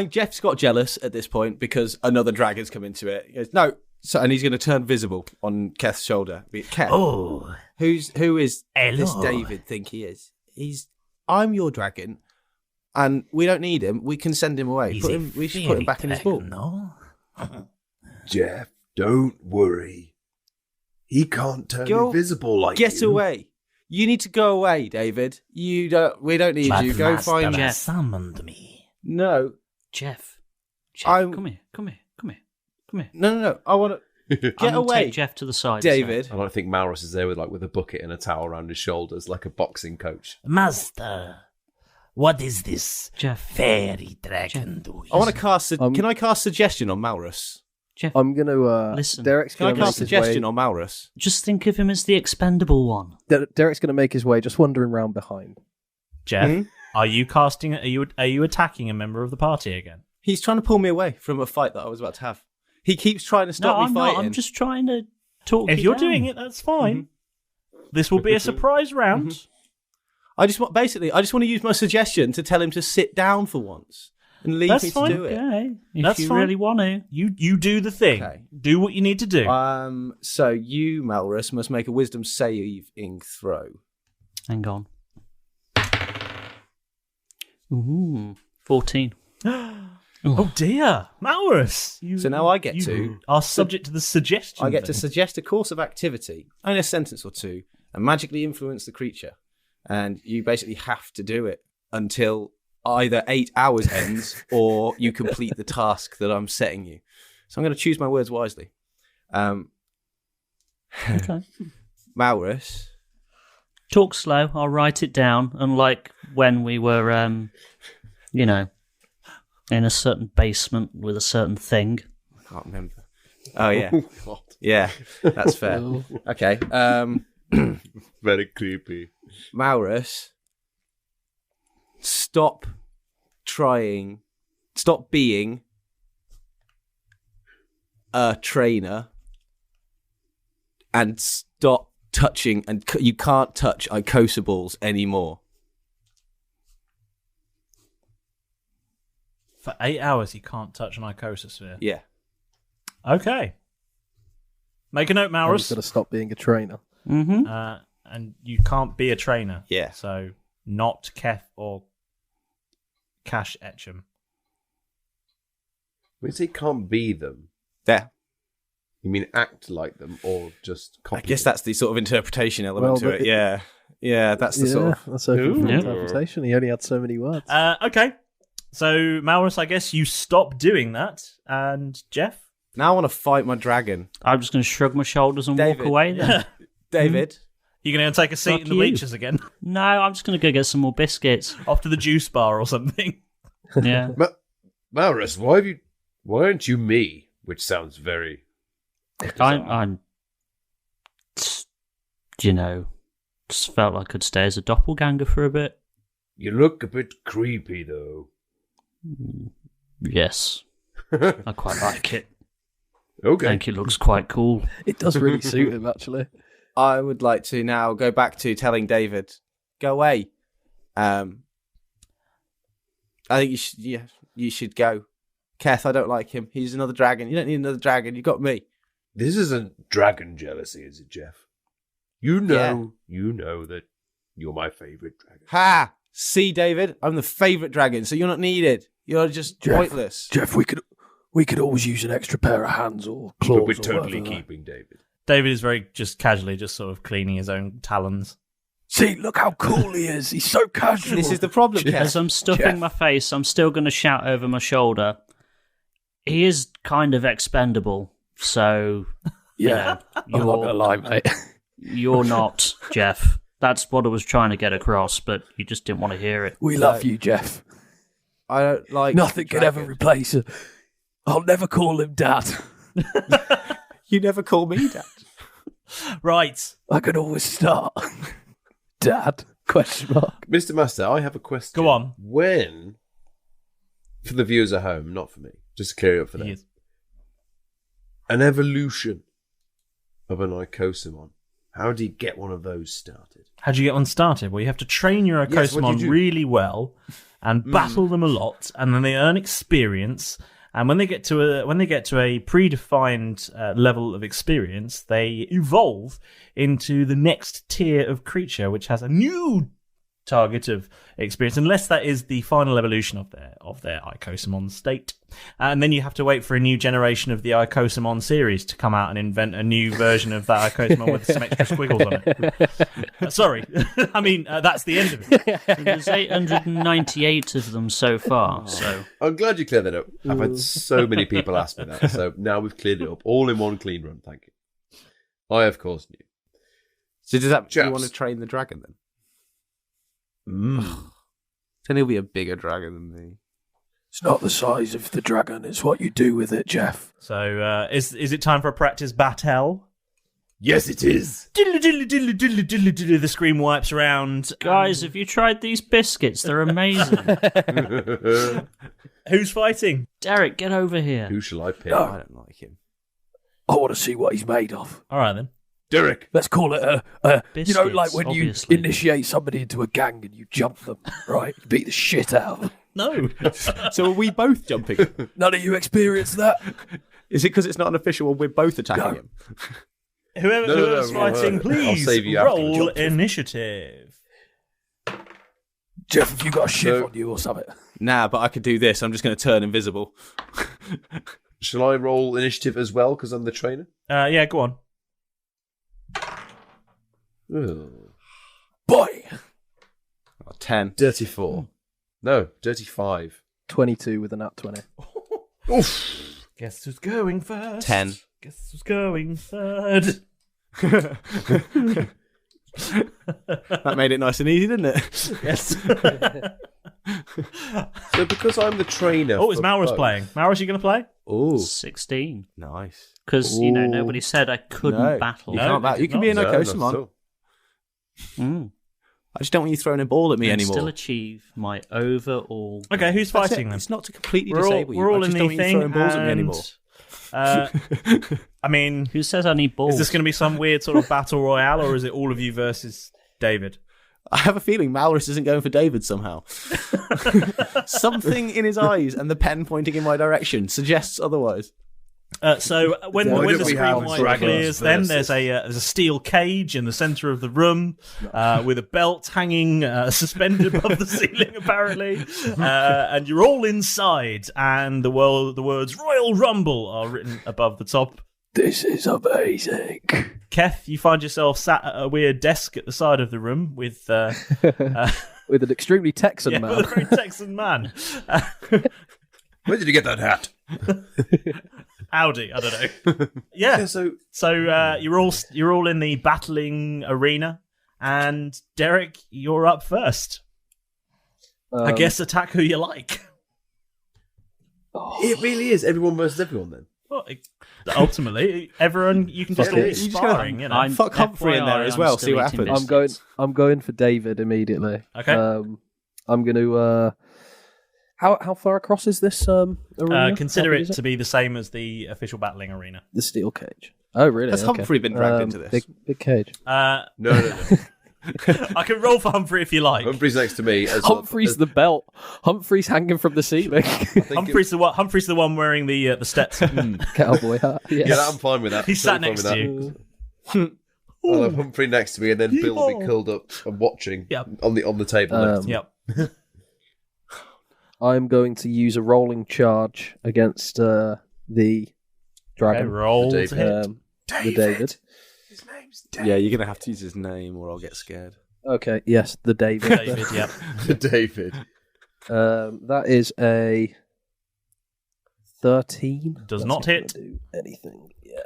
Jeff's got jealous at this point because another dragon's come into it. He goes, no, and he's going to turn visible on Keth's shoulder. Keth, Oh, who is hello. this David think he is? I'm your dragon, and we don't need him. We can send him away. We should put him back in his ball. No. Jeff, don't worry. He can't turn Go- invisible like Get you. away. You need to go away, David. We don't need But you. Go Master find has summoned me. No. Jeff, I'm- come here. No. I want to I'm get gonna away. Take Jeff to the side. David. I don't think Malrus is there with a bucket and a towel around his shoulders like a boxing coach. Master, what is this Jeff. fairy dragon doing? I want to cast. Can I cast suggestion on Malrus? Jeff, I'm going to... Listen. Derek's Can I going to cast make his way... suggestion on Malrus? just think of him as the expendable one. Derek's going to make his way just wandering round behind. Jeff, are you casting? Are you attacking a member of the party again? He's trying to pull me away from a fight that I was about to have. He keeps trying to stop me I'm fighting. not. I'm just trying to talk. If you you're down. doing it, that's fine. This will be a surprise round. I just want to use my suggestion to tell him to sit down for once and leave That's me fine. to do it. Okay, if That's you fine. really want to. You do the thing. Okay. Do what you need to do. So you, Malrus, must make a wisdom saving throw. Hang on. Ooh, 14. Oh dear, Malrus! So now I get you to- are subject to the suggestion. I get to thing. suggest a course of activity, only a sentence or two, and magically influence the creature. And you basically have to do it until either 8 hours ends or you complete the task that I'm setting you. So I'm going to choose my words wisely. Okay. Malrus, Talk slow. I'll write it down. Unlike when we were, in a certain basement with a certain thing. I can't remember. Oh, yeah. Yeah, that's fair. Okay. Very creepy. Malrus, stop trying stop being a trainer and stop touching, and you can't touch Icosoballs anymore. For 8 hours, you can't touch an icososphere. Yeah. Okay. Make a note, You've Malrus. got to stop being a trainer. Mm-hmm. And you can't be a trainer. Yeah. So, not Keth or Cash Etcham. When you say can't be them, There. you mean act like them or just I copy guess them? that's the sort of interpretation element Well, to but it. Yeah. Yeah, that's the sort of... that's open for Ooh. interpretation. He only had so many words. Okay. So, Malrus, I guess you stop doing that. And Jeff? Now I want to fight my dragon. I'm just going to shrug my shoulders and David. walk away then. David. You going to take a seat Fuck in the you. bleachers again? No, I'm just going to go get some more biscuits. Off to the juice bar or something? Yeah. Malrus, why aren't you me? Which sounds very... I'm, you know, just felt like I could stay as a doppelganger for a bit. You look a bit creepy, though. Yes. I quite like it. Okay. I think it looks quite cool. It does really suit him, actually. I would like to now go back to telling David, go away. I think you should go. Keth, I don't like him. He's another dragon. You don't need another dragon. You got me. This isn't dragon jealousy, is it, Jeff? You know that you're my favourite dragon. Ha! See, David, I'm the favourite dragon, so you're not needed. You're just pointless. Jeff, we could always use an extra pair of hands or But claws. we're or totally whatever. keeping David. David is very just casually just sort of cleaning his own talons. See, look how cool he is. He's so casual. This is the problem, Keth. As I'm stuffing Jeff. my face, I'm still going to shout over my shoulder. He is kind of expendable, so Yeah, I'm not going to lie, mate. you're not, Jeff. That's what I was trying to get across, but you just didn't want to hear it. We love you, Jeff. I don't like Nothing can ever dragon. replace it. I'll never call him Dad. You never call me Dad. Right. I can always start. Dad? Question mark. Mr. Master, I have a question. Go on. When, for the viewers at home, not for me, just to clear it up for them, Yes. an evolution of an Icosomon, how do you get one of those started? How do you get one started? Well, you have to train your Yes, what do Icosomon you do? really well and battle them a lot, and then they earn experience. And when they get to a predefined level of experience, they evolve into the next tier of creature, which has a new target of experience, unless that is the final evolution of their Icosomon state. And then you have to wait for a new generation of the Icosomon series to come out and invent a new version of that Icosomon with some extra squiggles on it. Sorry, I mean that's the end of it. There's 898 of them so far, so I'm glad you cleared that up. I've had so many people ask me that, so now we've cleared it up. All in one clean run, thank you. I, of course, knew. So do you Chaps. want to train the dragon then? Then he'll be a bigger dragon than me. It's not the size of the dragon, it's what you do with it, Jeff. So is it time for a practice battle? Yes, it is. Diddly diddly diddly diddly diddly diddly. The scream wipes around. guys, have you tried these biscuits? They're amazing. Who's fighting? Derek, get over here. Who shall I pick? I don't like him. I want to see what he's made of. All right then. Derek. Let's call it a you know, like Biscuits, when obviously. you initiate somebody into a gang and you jump them, right? You beat the shit out of them. No. So are we both jumping? None of you experienced that? Is it because it's not an official one? We're both attacking him. Whoever's no, fighting, I'll please save you roll afterwards. initiative. Jeff, have you got a shiv No. on you or something? Nah, but I could do this. I'm just going to turn invisible. Shall I roll initiative as well because I'm the trainer? Yeah, go on. Ugh. Boy! 10. Dirty 4. No, dirty 5. 22 with a nat 20. Oof. Guess who's going first? 10. Guess who's going third? That made it nice and easy, didn't it? Yes. So because I'm the trainer. Oh, it's for Malrus both- playing. Malrus, you going to play? Ooh, 16. nice. Because, nobody said I couldn't No, battle. You No, can't battle. You can be an No, not at Icosomon. all. Mm. I just don't want you throwing a ball at me and anymore. still achieve my overall. Okay, who's That's fighting it. then? It's not to completely We're all, disable you. we're all I in just the don't want you thing. throwing balls at me and, anymore. I mean, Who says I need balls? is this going to be some weird sort of battle royale, or is it all of you versus David? I have a feeling Malrus isn't going for David somehow. Something in his eyes and the pen pointing in my direction suggests otherwise. So when Why the don't we have screen light dragons clears, then versus- there's a steel cage in the centre of the room with a belt hanging suspended above the ceiling, apparently, and you're all inside. And the words "Royal Rumble" are written above the top. This is amazing. Keth, you find yourself sat at a weird desk at the side of the room with With an extremely Texan man. with a very Texan man. Where did you get that hat? Howdy, I don't know. Yeah. So you're all in the battling arena, and Derek, you're up first. I guess attack who you like. It really is everyone versus everyone then. Well, ultimately, everyone you can just all Yeah, be you just gotta- sparring. You know. I'm Fuck Humphrey in there FYI, as I'm well, still see what eating happens. biscuits. I'm going for David immediately. Okay. I'm going to. How far across is this arena? Consider How big it is to be the same as the official battling arena. the steel cage. Oh, really? Has Okay. Humphrey been dragged into this? Big cage. No. I can roll for Humphrey if you like. Humphrey's next to me. Humphrey's the belt. Humphrey's hanging from the ceiling. Humphrey's the one wearing the Stetson. Cowboy hat. Yes. Yeah, I'm fine with that. He's sat Totally next fine to with you. that. I'll have Humphrey next to me, and then Bill will be curled up and watching Yep. on the table next to me. Yep. I'm going to use a rolling charge against the Okay, dragon. roll The to hit. The David. His name's David. Yeah, you're going to have to use his name or I'll get scared. Okay, yes, the David. David, yep. David. That is a 13. Does That's not gonna hit. Do anything? Yeah.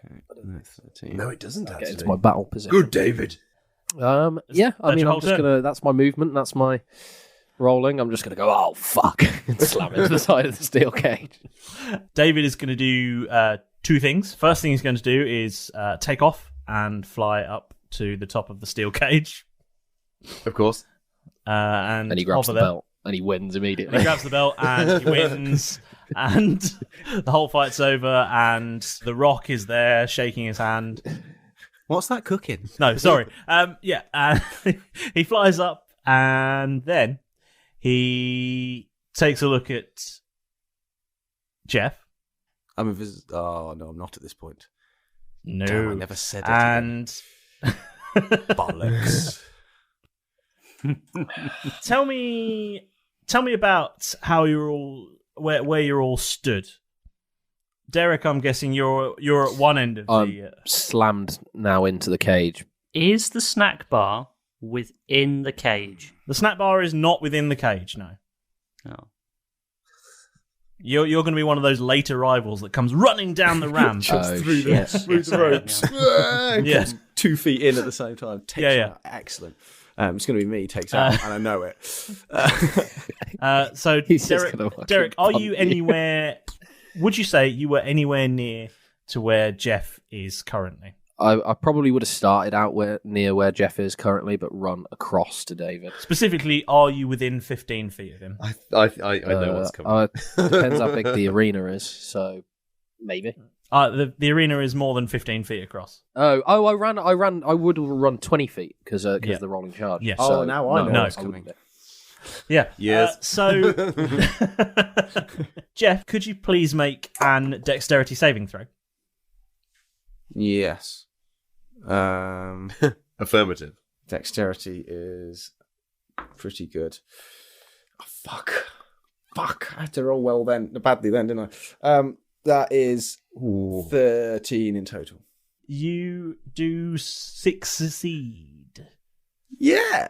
That's 13. No, it doesn't Get actually. into my battle position. Good, David. Yeah, That's I mean, your I'm whole just turn. gonna. That's my movement. That's my rolling. I'm just gonna go. Oh fuck! And slam into the side of the steel cage. David is going to do two things. First thing he's going to do is take off and fly up to the top of the steel cage. Of course. And And he grabs the hover there. belt and he wins immediately. He grabs the belt and he wins. And the whole fight's over. And the Rock is there shaking his hand. What's that cooking? No, sorry. He flies up and then he takes a look at Jeff. I'm a Oh, no, I'm not at this point. No. Damn, I never said it. And Bollocks. tell me about how you're all where you're all stood. Derek, I'm guessing you're at one end of the. Slammed now into the cage. Is the snack bar within the cage? The snack bar is not within the cage. No, Oh. you're going to be one of those late arrivals that comes running down the ramp. Through the, Yes, through yes, the ropes. Yeah. 2 feet in at the same time. Takes Yeah, him yeah. out. Excellent. It's going to be me, takes out, and I know it. So He's just gonna fucking Derek, are you punt you. anywhere? Would you say you were anywhere near to where Jeff is currently? I probably would have started out near where Jeff is currently, but run across to David. Specifically, are you within 15 feet of him? I know what's coming. Depends how big the arena is, so maybe. The arena is more than 15 feet across. I would have run 20 feet because of the rolling charge. Yeah. Oh, now I know no. what's coming. Yeah. Yes. So, Jeff, could you please make an dexterity saving throw? Yes. Affirmative. Dexterity is pretty good. Oh, fuck! I had to roll badly then, didn't I? That is 13 in total. You do succeed. Yeah.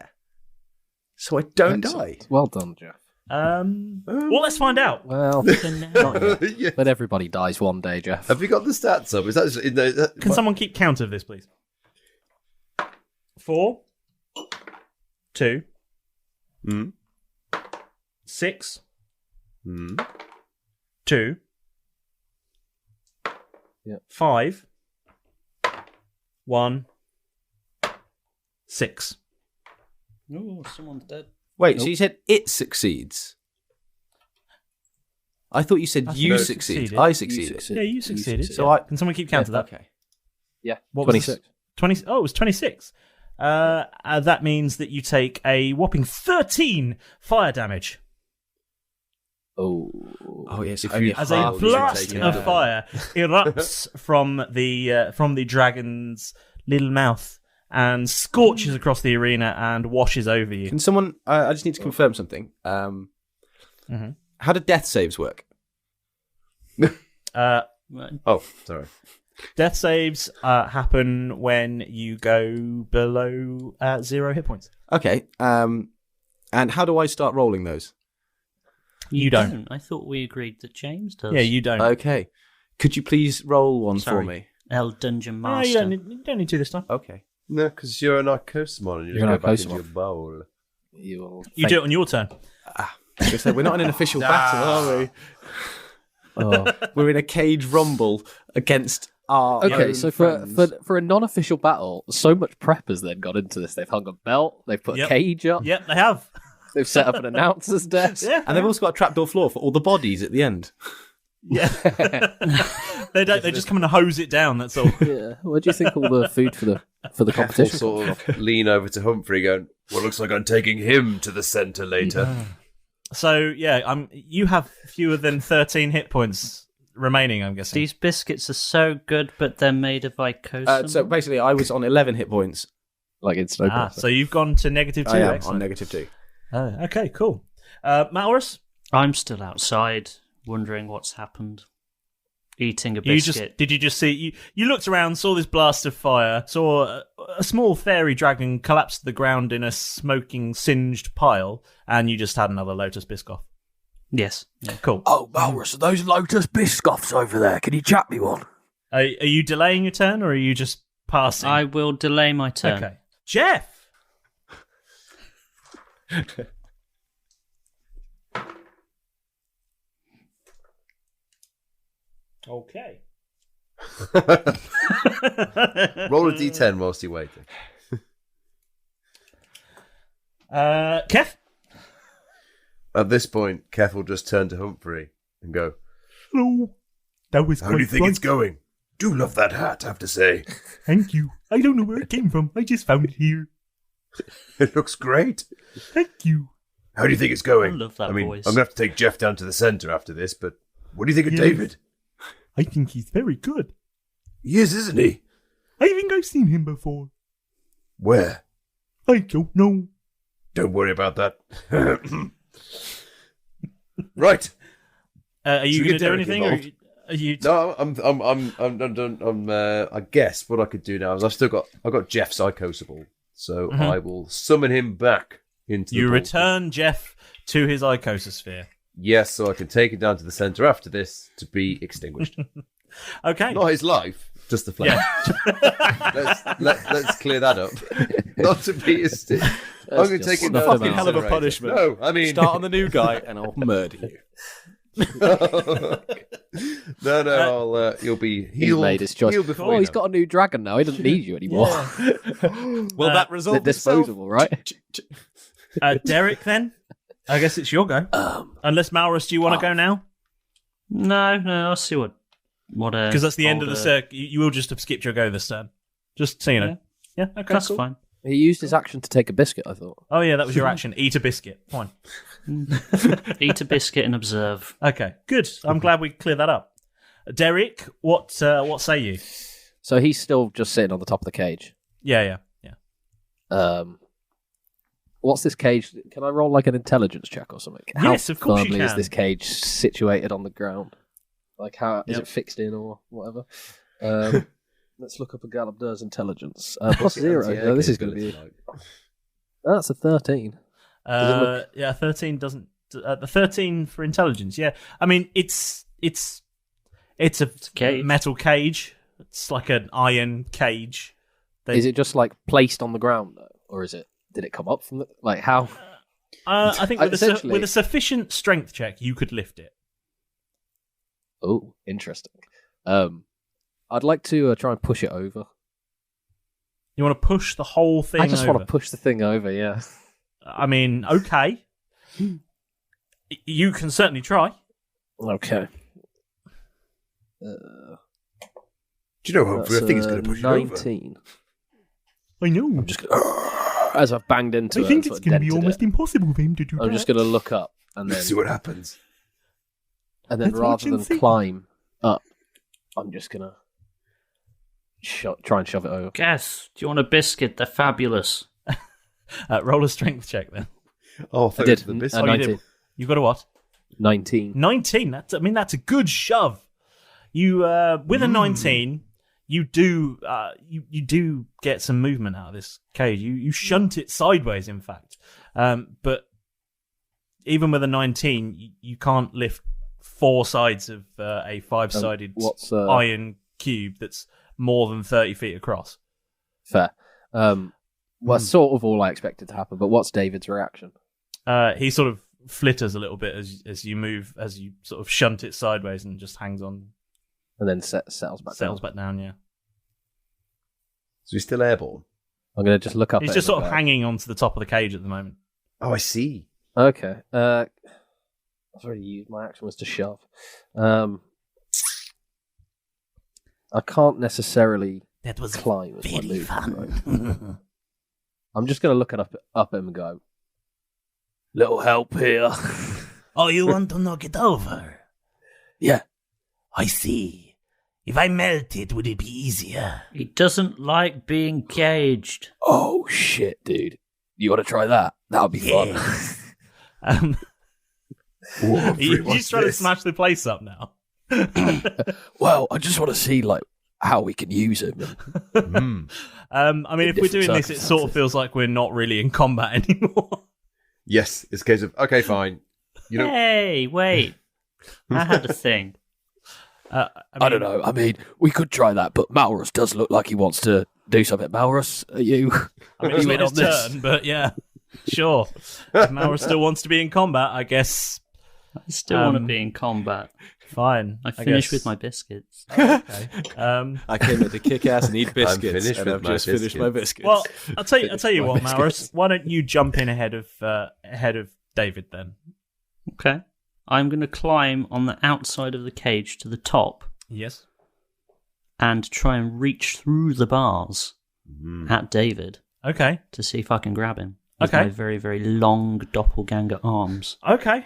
So I don't Excellent. die. Well done, Jeff. Well, let's find out. Well, not yet. Yeah. But everybody dies one day, Jeff. Have you got the stats up? Is that? Can someone keep count of this, please? 4, 2, 6, 2, Yep. 5, 1, 6. Oh, someone's dead. Wait, so you said it succeeds? I thought you said you you succeed. succeeded. I succeeded. Yeah, you succeeded. So I Can someone keep count of that? Okay. Yeah, What was 26. this? 20. Oh, it was 26. That means that you take a whopping 13 fire damage. Oh, yes. As a blast of fire erupts from the dragon's little mouth and scorches across the arena and washes over you. Can someone? I just need to confirm something. How do death saves work? Oh, sorry. Death saves happen when you go below 0 hit points. Okay. And how do I start rolling those? You don't. I thought we agreed that James does. Yeah, you don't. Okay. Could you please roll one for me? El Dungeon No, Master. you don't need to this time. Okay. No, because you're an Icosomon and you You're just an go back into Icosomon. your bowl. You do it on your turn. We're not in an official battle, are we? Oh. We're in a cage rumble against our Okay, own so friends. for a non-official battle, so much prep has then gone into this. They've hung a belt, they've put Yep. a cage up, Yep, they have. they've set up an announcer's desk. Yeah, And they've also got a trapdoor floor for all the bodies at the end. yeah. They don't. They just come and hose it down. That's all. Yeah. What do you think all the food for the We'll competition? sort of lean over to Humphrey going, well, looks like I'm taking him to the centre later. So yeah, you have fewer than 13 hit points remaining. I'm guessing. These biscuits are so good, but they're made of Icosomon. So basically, I was on 11 hit points. Like in Snowball. So you've gone to -2. I am Excellent. on -2. Okay, cool. Malrus, I'm still outside, wondering what's happened. Eating a you biscuit. did you just see? You looked around, saw this blast of fire, saw a small fairy dragon collapse to the ground in a smoking, singed pile, and you just had another Lotus Biscoff. Yes. Yeah. Cool. Oh, Malrus, are those Lotus Biscoffs over there? Can you chat me one? Are you delaying your turn, or are you just passing? I will delay my turn. Okay, Jeff. Okay. Roll a d10 whilst you're waiting. Keth? At this point, Keth will just turn to Humphrey and go, Hello. That was how do you think it's going? Do love that hat, I have to say. Thank you. I don't know where it came from. I just found it here. It looks great. Thank you. How do you think it's going? I love that mean, voice. I'm going to have to take Jeff down to the centre after this, but what do you think of Yes. David? I think he's very good. He is, isn't he? I think I've seen him before. Where? I don't know. Don't worry about that. Right. Are you Should we going to get do Derek anything? involved? Or are you? No, I'm I guess what I could do now is I've got Jeff's Icosomon, so I will summon him back into the You ball. return Jeff to his icososphere. Yes, so I can take him down to the centre after this to be extinguished. Okay. Not his life, just the flame. Yeah. let's clear that up. Not to be extinct. I'm going to take him a down to fucking the hell of a incinerator. punishment. No, I mean Start on the new guy, and I'll murder you. no. You'll be He healed. made his choice. healed before Oh, you he's know. got a new dragon now. He doesn't need you anymore. Will that resolve They're itself? disposable, right? Derek, then? I guess it's your go. Unless Malrus, do you want to go now? No, I'll see what. Because that's the end of the circuit. You will just have skipped your go this turn. Just so you know. Yeah, okay, That's cool. fine. He used his action to take a biscuit, I thought. Oh, yeah, that was your action. Eat a biscuit. Fine. Eat a biscuit and observe. Okay, good. I'm glad we cleared that up. Derek, what say you? So he's still just sitting on the top of the cage. Yeah. What's this cage? Can I roll like an intelligence check or something? Yes, of course you firmly is can. this cage situated on the ground? Like how is Yep. it fixed in or whatever? Let's look up a Galabdur's intelligence. Plus 0. Yeah, No, this is going to be. That's a 13. Yeah, 13 doesn't. The 13 for intelligence. Yeah, I mean it's a cage. metal cage. It's like an iron cage. Is it just like placed on the ground though, or is it? Did it come up from the like how? I think with Essentially- with a sufficient strength check, you could lift it. Oh, interesting. I'd like to try and push it over. You want to push the whole thing? I just over. want to push the thing over. Yeah. I mean, okay. You can certainly try. Okay. Do you know, Humphrey, I think it's going to push you over. 19. I know. I'm just gonna, as I've banged into it. I think it's going to be almost impossible for him to do that. I'm just going to look up and then See what happens. And then Let's rather watch and than see. climb up, I'm just going to try and shove it over. Guess, do you want a biscuit? They're fabulous. Roll a strength check then. Oh, I did. The biscuit. you 19. did. You got a what? 19. 19. That's a good shove. You with a 19, you do get some movement out of this cage. You shunt it sideways, in fact. But even with a 19, you can't lift 4 sides of a 5-sided iron cube that's more than 30 feet across. Fair. Well, that's sort of all I expected to happen, but what's David's reaction? He sort of flitters a little bit as you move, as you sort of shunt it sideways, and just hangs on. And then settles back down. Back down, yeah. So he's still airborne? I'm going to just look up He's at just him sort of and go, hanging onto the top of the cage at the moment. Oh, I see. Okay. I've already used my action was to shove. I can't necessarily That was climb as my very move. fun. I'm just going to look up at him and go, little help here. Oh, you want to knock it over? Yeah. I see. If I melt it, would it be easier? He doesn't like being caged. Oh, shit, dude. You want to try that? That'll be fun. You just trying to smash the place up now. Well, I just want to see, like, how we can use him. I mean, if we're doing this, it sort of feels like we're not really in combat anymore. Yes, it's a case of, okay, fine. You know, Hey, wait. I had a thing. I don't know. I mean, we could try that, but Malrus does look like he wants to do something. Malrus, are you? I mean, it's you not in his on this? turn, but yeah, sure. If Malrus still wants to be in combat, I guess. I still want to be in combat. Fine. I finished guess. with my biscuits. Okay. I came here to kick ass and eat biscuits, finished and with I've my just finished my biscuits. Well, I'll tell you what, My Malrus. biscuits. Why don't you jump in ahead of David then? Okay. I'm going to climb on the outside of the cage to the top Yes. and try and reach through the bars at David Okay. to see if I can grab him. With Okay. my very, very long doppelganger arms. Okay.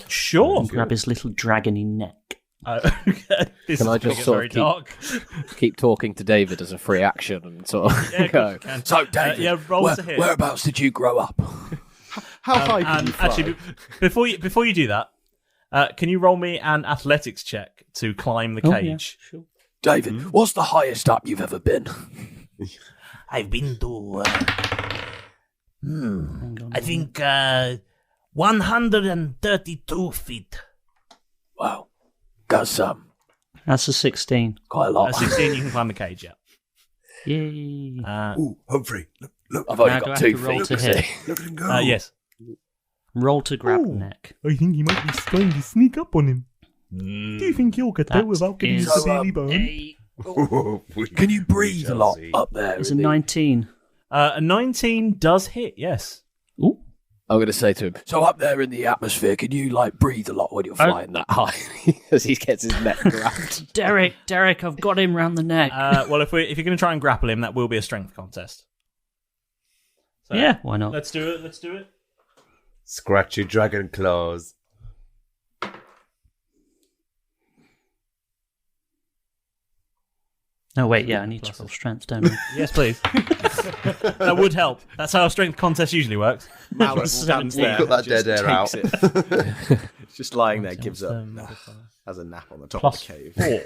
Sure. And grab his little dragony neck. Okay. This Can I is just getting sort very of dark. keep talking to David as a free action and sort of Yeah, go. you can. So, David, yeah, roll to hit. whereabouts did you grow up? How high can And you fly? actually, before you do that, can you roll me an athletics check to climb the cage? Sure. David, what's the highest up you've ever been? I've been to, Hang on. I think, 132 feet. Wow, that's That's a 16. quite a lot. At 16, you can climb the cage. Yeah. Yay. ooh, Humphrey, look, I've only Now do I got have 2 to roll feet. to you hit? see. look at him go. Yes. Roll to grab the neck. I think he might be trying to sneak up on him. Do you think you'll get That without getting is severely burned? Can you breathe a shall lot see. up there? It's a in the- 19. A 19 does hit. Yes. Ooh. I'm going to say to him, so up there in the atmosphere, can you like breathe a lot when you're flying that high? As he gets his neck grabbed. Derek, I've got him round the neck. Well, if you're going to try and grapple him, that will be a strength contest. So, yeah, why not? Let's do it. Scratchy dragon claws. Oh, wait, yeah, I need to roll strength, don't I? Yes, please. That would help. That's how a strength contest usually works. Malrus stands there, Put that just dead air out. takes it. It's just lying there, gives up, Plus has a nap on the top of the cave. 4.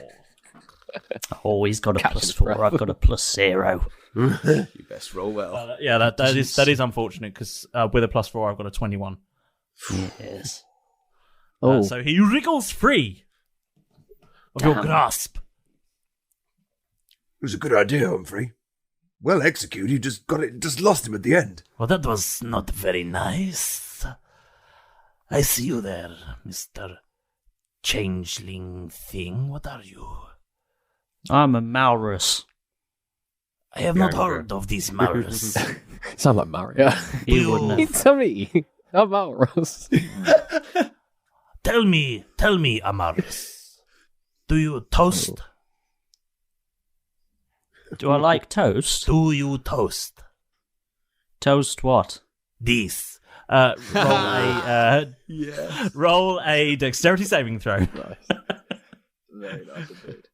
Oh, he's got a Captain's +4. breath. I've got a +0. You best roll well. Yeah, that is unfortunate because with a +4, I've got a 21. Yes. So he wriggles free of your Damn. grasp. It was a good idea, Humphrey. Well executed. You just lost him at the end. Well, that was not very nice. I see you there, Mr. Changeling thing. What are you? I'm a Malrus. I have not heard of these Malrus. Sound like Mario. You wouldn't have. It's me. I'm Malrus. Tell me, Amarus. Do you toast? Do I like toast? Do you toast? Toast what? This. Roll a dexterity saving throw. Nice. Very nice indeed.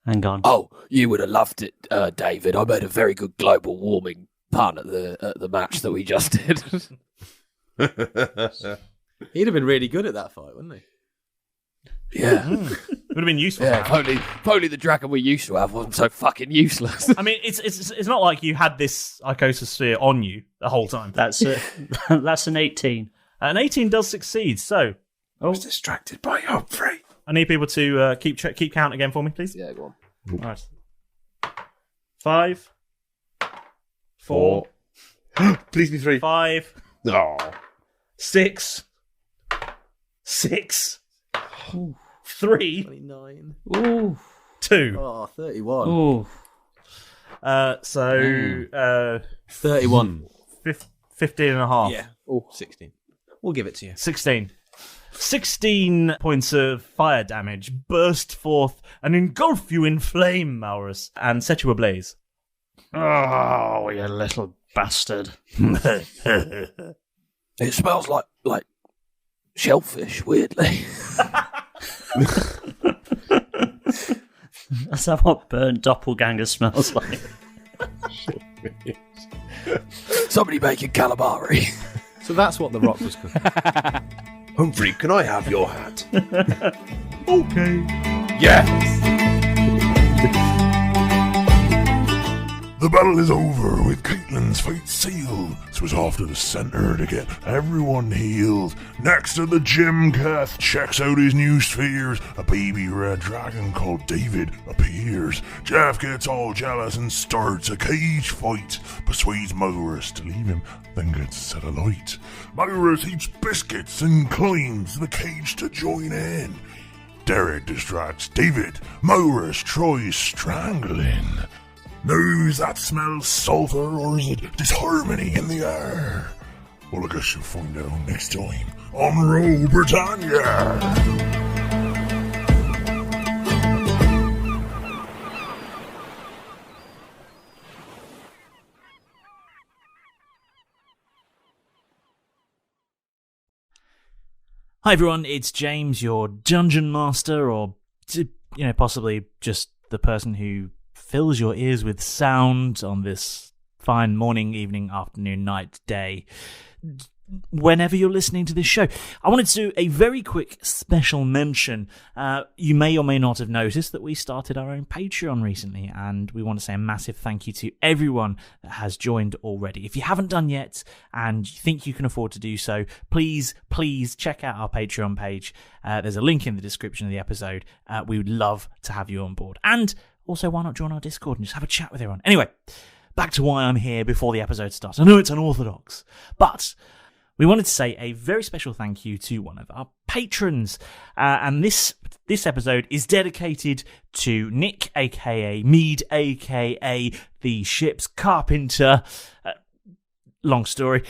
Hang on. Oh, you would have loved it, David. I made a very good global warming pun at the match that we just did. He'd have been really good at that fight, wouldn't he? Yeah. Would have been useful. Yeah, if only the dragon we used to have wasn't so fucking useless. I mean, it's not like you had this icososphere on you the whole time. That's an 18. An 18 does succeed. So I was distracted by Humphrey. I need people to keep count again for me, please. Yeah, go on. All right. 5, 4, Please be 3. 5, Oh. 6, 3, 29. Ooh. 2. Oh, 31. Ooh. 31. 15 and a half. Yeah. Oh, 16. We'll give it to you. 16. 16 points of fire damage burst forth and engulf you in flame, Malrus, and set you ablaze. Oh, you little bastard. It smells like shellfish, weirdly. That's how what burnt doppelganger smells like. Somebody making calamari. So that's what the rock was cooking. Humphrey, can I have your hat? Okay. Yes! The battle is over with Caitlin's fate sealed, so it's off to the centre to get everyone healed. Next to the gym, Keth checks out his new spheres. A baby red dragon called David appears. Jeff gets all jealous and starts a cage fight. Persuades Malrus to leave him, then gets set alight. Malrus eats biscuits and climbs the cage to join in. Derek distracts David. Malrus tries strangling. Knows that smells sulphur, or is it disharmony in the air? Well, I guess you'll find out next time on Roll Britannia. Hi everyone, it's James, your dungeon master, or possibly just the person who fills your ears with sound on this fine morning, evening, afternoon, night, day, whenever you're listening to this show. I wanted to do a very quick special mention. You may or may not have noticed that we started our own Patreon recently, and we want to say a massive thank you to everyone that has joined already. If you haven't done yet and you think you can afford to do so, please check out our Patreon page. There's a link in the description of the episode. We would love to have you on board. And also, why not join our Discord and just have a chat with everyone? Anyway, back to why I'm here before the episode starts. I know it's unorthodox, but we wanted to say a very special thank you to one of our patrons. And this episode is dedicated to Nick, a.k.a. Mead, a.k.a. the ship's carpenter. Long story.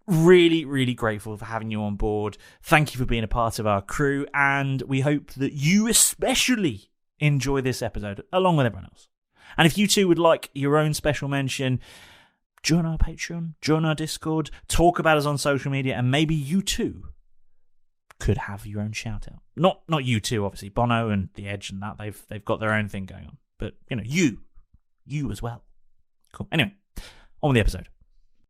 Really, really grateful for having you on board. Thank you for being a part of our crew, and we hope that you especially enjoy this episode along with everyone else. And if you too would like your own special mention, join our Patreon, join our Discord, talk about us on social media, and maybe you too could have your own shout out. Not you two, obviously. Bono and The Edge and that, they've got their own thing going on. But you as well. Cool. Anyway, on with the episode.